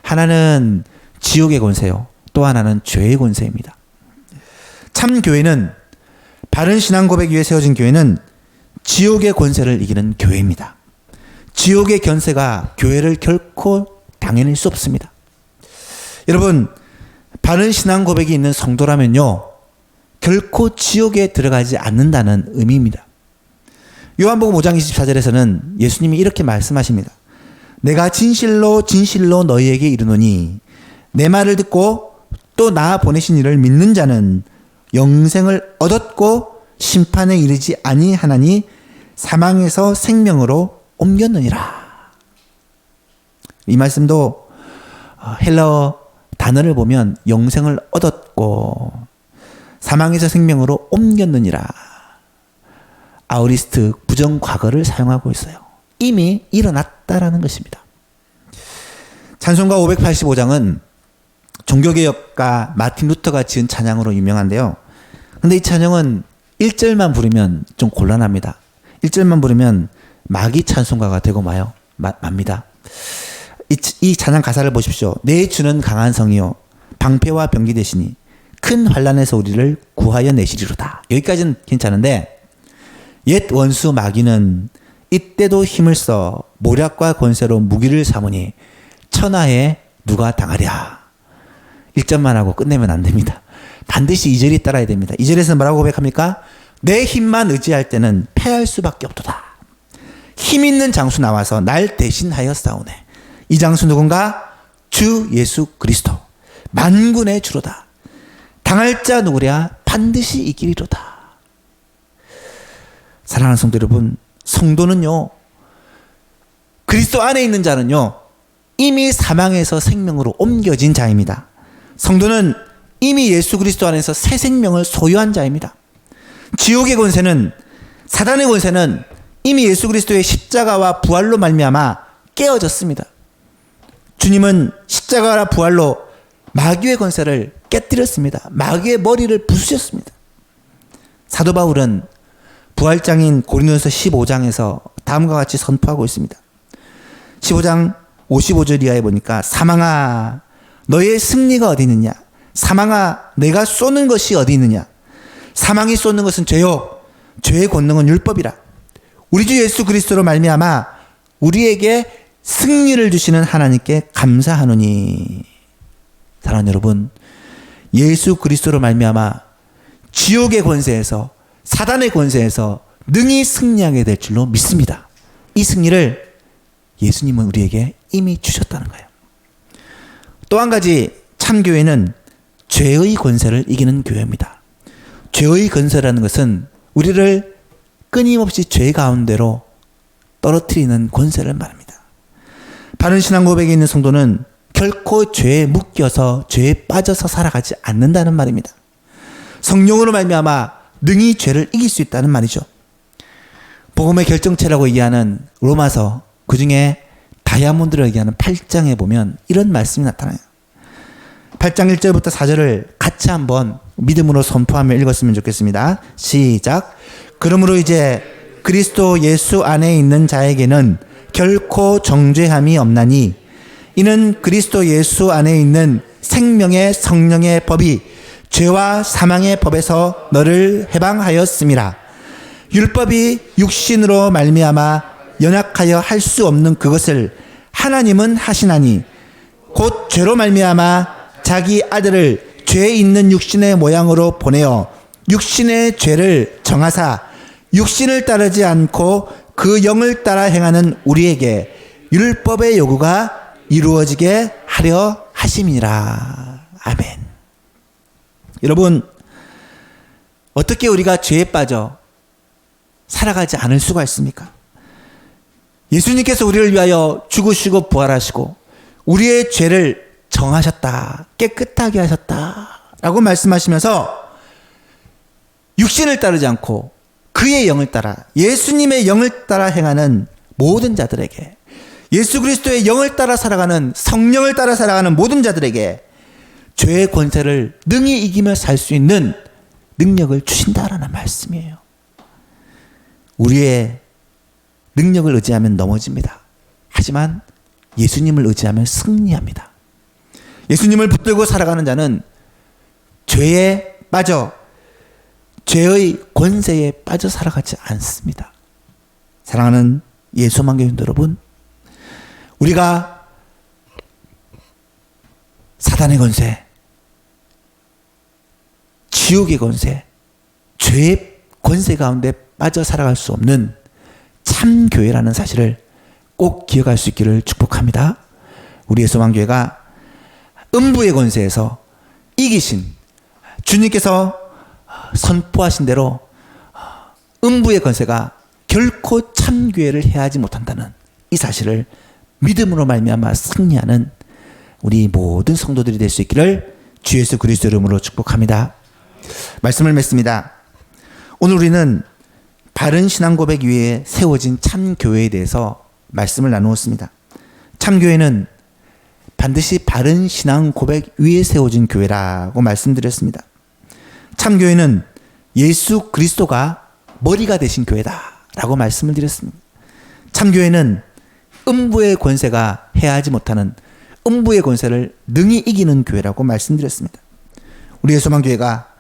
하나는 지옥의 권세요, 또 하나는 죄의 권세입니다. 참 교회는, 바른 신앙 고백 위에 세워진 교회는 지옥의 권세를 이기는 교회입니다. 지옥의 권세가 교회를 결코 당해낼 수 없습니다. 여러분, 바른 신앙 고백이 있는 성도라면요, 결코 지옥에 들어가지 않는다는 의미입니다. 요한복음 5장 24절에서는 예수님이 이렇게 말씀하십니다. 내가 진실로 진실로 너희에게 이르노니 내 말을 듣고 또 나 보내신 이를 믿는 자는 영생을 얻었고 심판에 이르지 아니하나니 사망에서 생명으로 옮겼느니라. 이 말씀도 헬라어 단어를 보면 영생을 얻었고 사망에서 생명으로 옮겼느니라, 아우리스트 부정 과거를 사용하고 있어요. 이미 일어났다라는 것입니다. 찬송가 585장은 종교개혁가 마틴 루터가 지은 찬양으로 유명한데요. 근데 이 찬양은 1절만 부르면 좀 곤란합니다. 1절만 부르면 마귀 찬송가가 되고 맙니다. 이 찬양 가사를 보십시오. 내 주는 강한 성이요 방패와 병기 되시니 큰 환난에서 우리를 구하여 내시리로다. 여기까지는 괜찮은데, 옛 원수 마귀는 이때도 힘을 써 모략과 권세로 무기를 삼으니 천하에 누가 당하랴. 1절만 하고 끝내면 안 됩니다. 반드시 2절이 따라야 됩니다. 2절에서 뭐라고 고백합니까? 내 힘만 의지할 때는 패할 수밖에 없도다. 힘 있는 장수 나와서 날 대신하여 싸우네. 이 장수 누군가? 주 예수 그리스도, 만군의 주로다. 당할 자 누구랴? 반드시 이기리로다. 사랑하는 성도 여러분, 성도는요, 그리스도 안에 있는 자는요, 이미 사망에서 생명으로 옮겨진 자입니다. 성도는 이미 예수 그리스도 안에서 새 생명을 소유한 자입니다. 지옥의 권세는, 사단의 권세는 이미 예수 그리스도의 십자가와 부활로 말미암아 깨어졌습니다. 주님은 십자가와 부활로 마귀의 권세를 깨뜨렸습니다. 마귀의 머리를 부수셨습니다. 사도 바울은 부활장인 고린도서 15장에서 다음과 같이 선포하고 있습니다. 15장 55절 이하에 보니까, 사망아 너의 승리가 어디 있느냐? 사망아 내가 쏘는 것이 어디 있느냐? 사망이 쏘는 것은 죄요 죄의 권능은 율법이라. 우리 주 예수 그리스도로 말미암아 우리에게 승리를 주시는 하나님께 감사하노니. 사랑하는 여러분, 예수 그리스도로 말미암아 지옥의 권세에서, 사단의 권세에서 능히 승리하게 될 줄로 믿습니다. 이 승리를 예수님은 우리에게 이미 주셨다는 거예요. 또 한 가지, 참교회는 죄의 권세를 이기는 교회입니다. 죄의 권세라는 것은 우리를 끊임없이 죄 가운데로 떨어뜨리는 권세를 말합니다. 바른 신앙 고백에 있는 성도는 결코 죄에 묶여서 죄에 빠져서 살아가지 않는다는 말입니다. 성령으로 말미암아 능히 죄를 이길 수 있다는 말이죠. 복음의 결정체라고 얘기하는 로마서, 그중에 다이아몬드를 얘기하는 8장에 보면 이런 말씀이 나타나요. 8장 1절부터 4절을 같이 한번 믿음으로 선포하며 읽었으면 좋겠습니다. 시작. 그러므로 이제 그리스도 예수 안에 있는 자에게는 결코 정죄함이 없나니 이는 그리스도 예수 안에 있는 생명의 성령의 법이 죄와 사망의 법에서 너를 해방하였음이라. 율법이 육신으로 말미암아 연약하여 할 수 없는 그것을 하나님은 하시나니 곧 죄로 말미암아 자기 아들을 죄 있는 육신의 모양으로 보내어 육신의 죄를 정하사 육신을 따르지 않고 그 영을 따라 행하는 우리에게 율법의 요구가 이루어지게 하려 하심이라. 아멘. 여러분, 어떻게 우리가 죄에 빠져 살아가지 않을 수가 있습니까? 예수님께서 우리를 위하여 죽으시고 부활하시고 우리의 죄를 정하셨다, 깨끗하게 하셨다 라고 말씀하시면서 육신을 따르지 않고 그의 영을 따라, 예수님의 영을 따라 행하는 모든 자들에게, 예수 그리스도의 영을 따라 살아가는, 성령을 따라 살아가는 모든 자들에게 죄의 권세를 능히 이기며 살 수 있는 능력을 주신다라는 말씀이에요. 우리의 능력을 의지하면 넘어집니다. 하지만 예수님을 의지하면 승리합니다. 예수님을 붙들고 살아가는 자는 죄에 빠져, 죄의 권세에 빠져 살아가지 않습니다. 사랑하는 예수만 교인 여러분, 우리가 사단의 권세, 지옥의 권세, 죄의 권세 가운데 빠져 살아갈 수 없는 참 교회라는 사실을 꼭 기억할 수 있기를 축복합니다. 우리의 소망교회가 음부의 권세에서 이기신 주님께서 선포하신 대로 음부의 권세가 결코 참 교회를 해하지 못한다는 이 사실을 믿음으로 말미암아 승리하는 우리 모든 성도들이 될 수 있기를 주 예수 그리스도 이름으로 축복합니다. 말씀을 맺습니다. 오늘 우리는 바른 신앙 고백 위에 세워진 참 교회에 대해서 말씀을 나누었습니다. 참 교회는 반드시 바른 신앙 고백 위에 세워진 교회라고 말씀드렸습니다. 참 교회는 예수 그리스도가 머리가 되신 교회다라고 말씀을 드렸습니다. 참 교회는 음부의 권세가 해하지 못하는 음부의 권세를 능히 이기는 교회라고 말씀드렸습니다. 우리 예수만교회가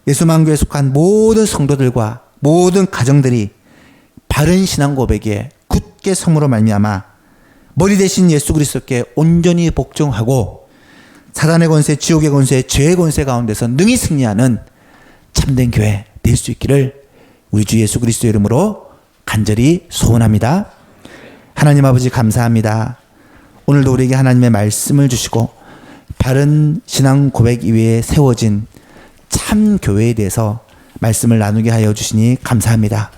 예수만교회에 속한 모든 성도들과 모든 가정들이 바른 신앙 고백에 굳게 섬으로 말미암아 머리 대신 예수 그리스도께 온전히 복종하고 사단의 권세, 지옥의 권세, 죄의 권세 가운데서 능히 승리하는 참된 교회 될 수 있기를 우리 주 예수 그리스도의 이름으로 간절히 소원합니다. 하나님 아버지 감사합니다. 오늘도 우리에게 하나님의 말씀을 주시고 바른 신앙 고백 위에 세워진 참 교회에 대해서 말씀을 나누게 하여 주시니 감사합니다.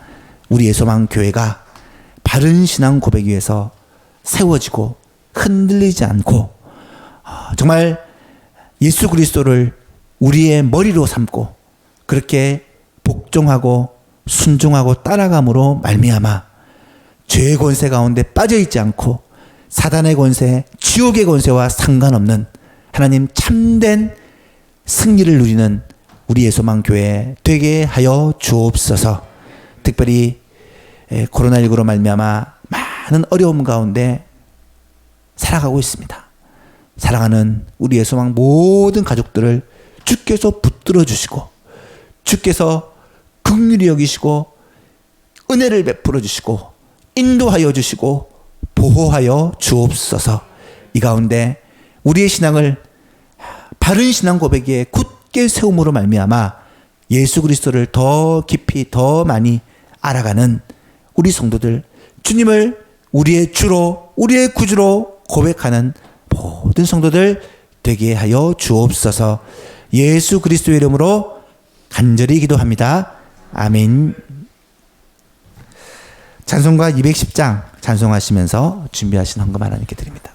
우리 예소망 교회가 바른 신앙 고백 위에서 세워지고 흔들리지 않고 정말 예수 그리스도를 우리의 머리로 삼고 그렇게 복종하고 순종하고 따라감으로 말미암아 죄의 권세 가운데 빠져있지 않고 사단의 권세, 지옥의 권세와 상관없는 하나님 참된 승리를 누리는 우리 예소망 교회 되게 하여 주옵소서. 특별히 코로나19로 말미암아 많은 어려움 가운데 살아가고 있습니다. 사랑하는 우리 예소망 모든 가족들을 주께서 붙들어 주시고 주께서 긍휼히 여기시고 은혜를 베풀어 주시고 인도하여 주시고 보호하여 주옵소서. 이 가운데 우리의 신앙을 바른 신앙 고백에 굳게 세움으로 말미암아 예수 그리스도를 더 깊이 더 많이 알아가는 우리 성도들, 주님을 우리의 주로 우리의 구주로 고백하는 모든 성도들 되게 하여 주옵소서. 예수 그리스도의 이름으로 간절히 기도합니다. 아멘. 찬송가 210장 찬송하시면서 준비하신 헌금 하나님께 드립니다.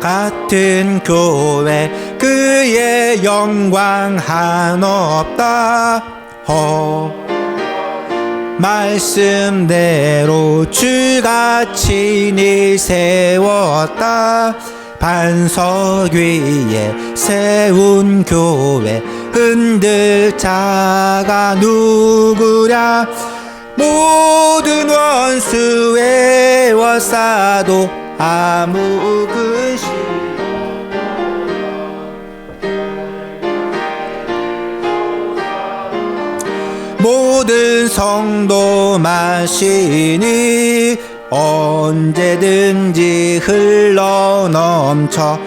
같은 교회 그의 영광 한없다 말씀대로 주가 친히 세웠다 반석 위에 세운 교회 흔들 자가 누구랴 모든 원수 외워싸도 아무 근심 모든 성도 마시니 언제든지 흘러넘쳐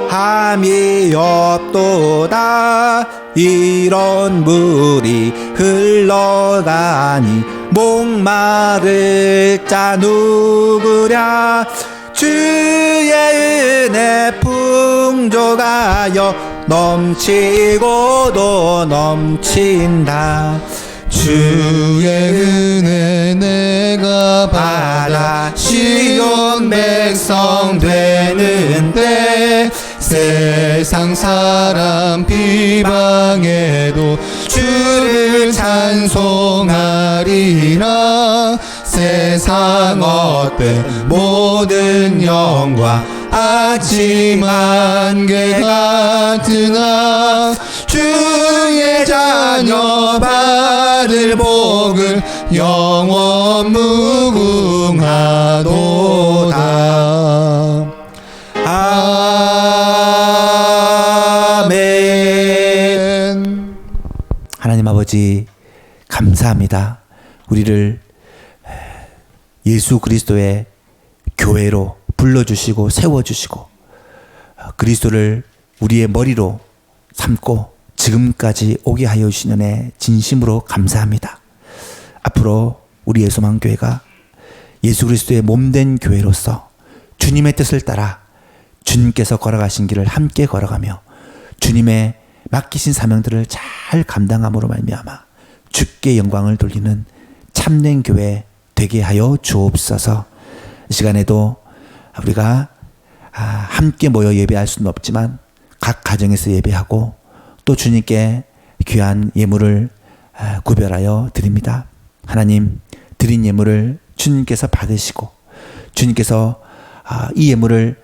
함이 없도다 이런 물이 흘러가니 목마를 자 누구랴 주의 은혜 풍족하여 넘치고도 넘친다 주의 은혜 내가 받아 시온 백성 되는데 세상 사람 비방해도 주를 찬송하리라 세상 어때 모든 영광 아침 안개 같으나 주의 자녀 받을 복을 영원 무궁하도다. 아멘. 하나님 아버지 감사합니다. 우리를 예수 그리스도의 교회로 불러주시고 세워주시고 그리스도를 우리의 머리로 삼고 지금까지 오게 하여 주신 은혜 진심으로 감사합니다. 앞으로 우리 예수만교회가 예수 그리스도의 몸된 교회로서 주님의 뜻을 따라 주님께서 걸어가신 길을 함께 걸어가며 주님의 맡기신 사명들을 잘 감당함으로 말미암아 주께 영광을 돌리는 참된 교회 되게 하여 주옵소서. 이 시간에도 우리가 함께 모여 예배할 수는 없지만 각 가정에서 예배하고 또 주님께 귀한 예물을 구별하여 드립니다. 하나님 드린 예물을 주님께서 받으시고 주님께서 이 예물을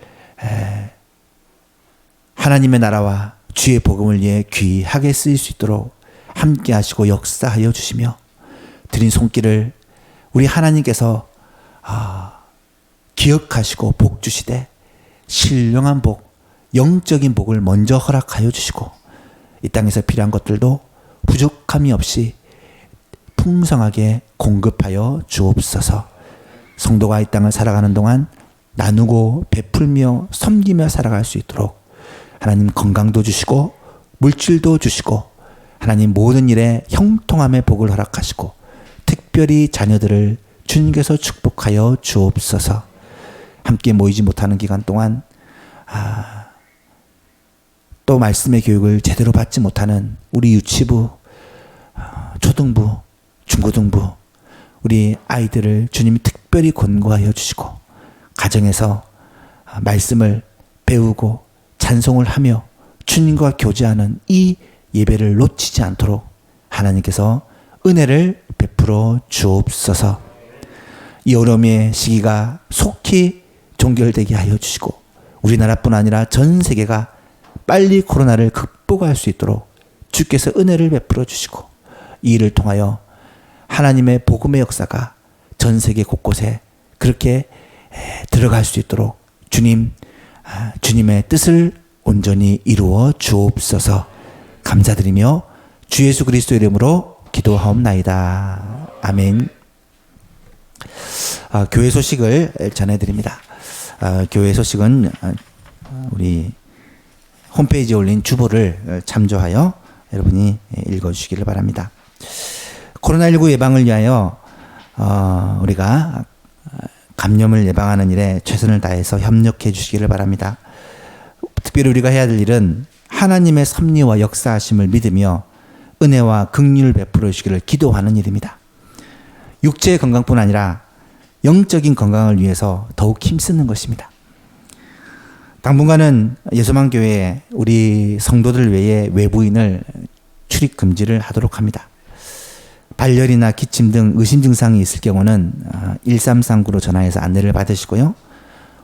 하나님의 나라와 주의 복음을 위해 귀하게 쓰일 수 있도록 함께 하시고 역사하여 주시며 드린 손길을 우리 하나님께서 기억하시고 복 주시되 신령한 복, 영적인 복을 먼저 허락하여 주시고 이 땅에서 필요한 것들도 부족함이 없이 풍성하게 공급하여 주옵소서. 성도가 이 땅을 살아가는 동안 나누고 베풀며 섬기며 살아갈 수 있도록 하나님 건강도 주시고 물질도 주시고 하나님 모든 일에 형통함의 복을 허락하시고 특별히 자녀들을 주님께서 축복하여 주옵소서. 함께 모이지 못하는 기간 동안 또 말씀의 교육을 제대로 받지 못하는 우리 유치부, 초등부, 중고등부 우리 아이들을 주님이 특별히 권고하여 주시고 가정에서 말씀을 배우고 찬송을 하며 주님과 교제하는 이 예배를 놓치지 않도록 하나님께서 은혜를 베풀어 주옵소서. 이 어려움의 시기가 속히 종결되게 하여 주시고 우리나라뿐 아니라 전 세계가 빨리 코로나를 극복할 수 있도록 주께서 은혜를 베풀어 주시고 이 일을 통하여 하나님의 복음의 역사가 전 세계 곳곳에 그렇게 들어갈 수 있도록 주님의 뜻을 온전히 이루어 주옵소서. 감사드리며 주 예수 그리스도 이름으로 기도하옵나이다. 아멘. 교회 소식을 전해드립니다. 교회 소식은 우리 홈페이지에 올린 주보를 참조하여 여러분이 읽어주시기를 바랍니다. 코로나19 예방을 위하여 우리가 감염을 예방하는 일에 최선을 다해서 협력해 주시기를 바랍니다. 특별히 우리가 해야 될 일은 하나님의 섭리와 역사하심을 믿으며 은혜와 긍휼을 베풀어 주시기를 기도하는 일입니다. 육체의 건강뿐 아니라 영적인 건강을 위해서 더욱 힘쓰는 것입니다. 당분간은 예수만교회에 우리 성도들 외에 외부인을 출입 금지를 하도록 합니다. 발열이나 기침 등 의심 증상이 있을 경우는 1339로 전화해서 안내를 받으시고요.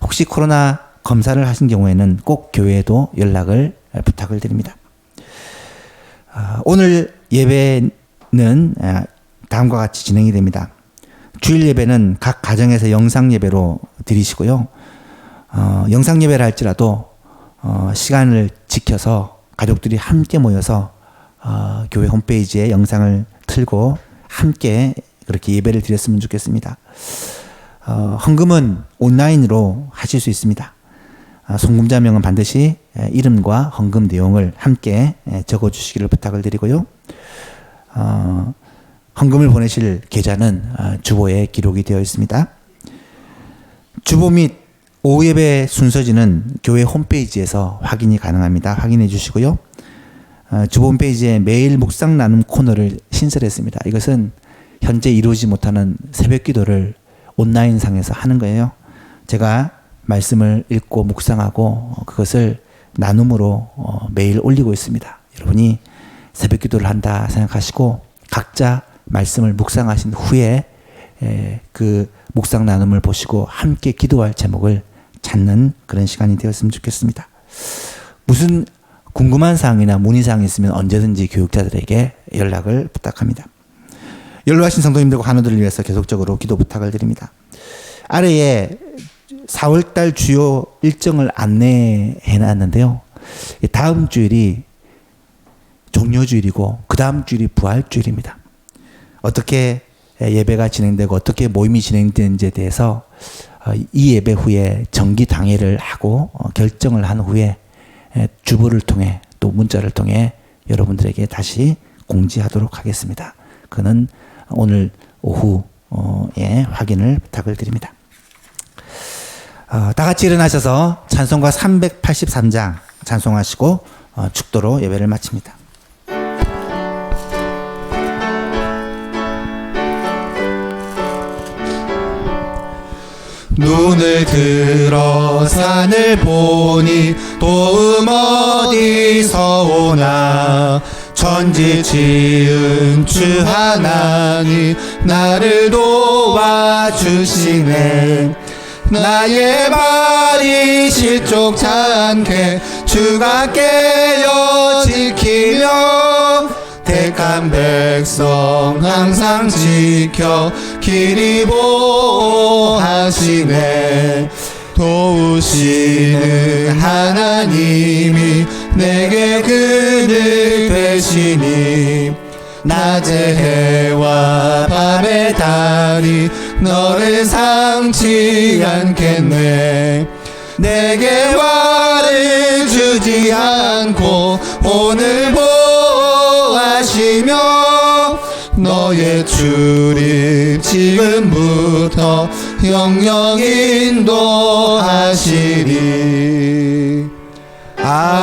혹시 코로나 검사를 하신 경우에는 꼭 교회에도 연락을 부탁을 드립니다. 오늘 예배는 다음과 같이 진행이 됩니다. 주일 예배는 각 가정에서 영상 예배로 드리시고요. 영상 예배를 할지라도 시간을 지켜서 가족들이 함께 모여서 교회 홈페이지에 영상을 틀고 함께 그렇게 예배를 드렸으면 좋겠습니다. 헌금은 온라인으로 하실 수 있습니다. 송금자명은 반드시 이름과 헌금 내용을 함께 적어주시기를 부탁을 드리고요. 헌금을 보내실 계좌는 주보에 기록이 되어 있습니다. 주보 및 오후 예배 순서지는 교회 홈페이지에서 확인이 가능합니다. 확인해 주시고요. 주보 홈페이지에 매일 묵상 나눔 코너를 신설했습니다. 이것은 현재 이루지 못하는 새벽 기도를 온라인상에서 하는 거예요. 제가 말씀을 읽고 묵상하고 그것을 나눔으로 매일 올리고 있습니다. 여러분이 새벽 기도를 한다 생각하시고 각자 말씀을 묵상하신 후에 그 묵상 나눔을 보시고 함께 기도할 제목을 찾는 그런 시간이 되었으면 좋겠습니다. 무슨 궁금한 사항이나 문의사항이 있으면 언제든지 교육자들에게 연락을 부탁합니다. 연로하신 성도님들과 간호들을 위해서 계속적으로 기도 부탁을 드립니다. 아래에 4월달 주요 일정을 안내해 놨는데요. 다음 주일이 종료주일이고 그 다음 주일이 부활주일입니다. 어떻게 예배가 진행되고 어떻게 모임이 진행되는지에 대해서 이 예배 후에 정기 당회를 하고 결정을 한 후에 주보를 통해 또 문자를 통해 여러분들에게 다시 공지하도록 하겠습니다. 그는 오늘 오후에 확인을 부탁을 드립니다. 다 같이 일어나셔서 찬송가 383장 찬송하시고 축도로 예배를 마칩니다. 눈을 들어 산을 보니 도움 어디서 오나 천지 지은 주 하나님 나를 도와주시네. 나의 발이 실족치 않게 주가 깨어 지키며 택한 백성 항상 지켜 길이 보호하시네. 도우시는 하나님이 내게 그늘 되시니 낮의 해와 밤의 달이 너를 삼지 않겠네. 내게 화를 주지 않고 오늘 보호하시며 너의 출입 지금부터 영영 인도하시리. 아멘.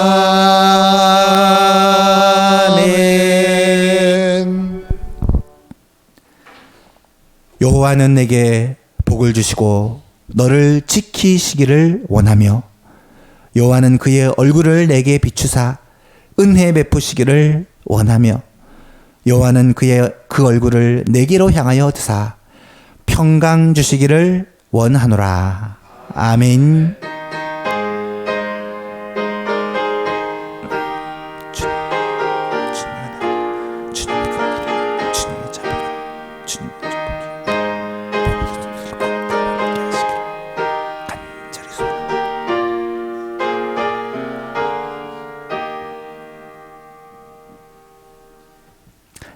여호와는 내게 복을 주시고 너를 지키시기를 원하며 여호와는 그의 얼굴을 내게 비추사 은혜 베푸시기를 원하며 여호와는 그의 그 얼굴을 내게로 향하여 드사 평강 주시기를 원하노라. 아멘.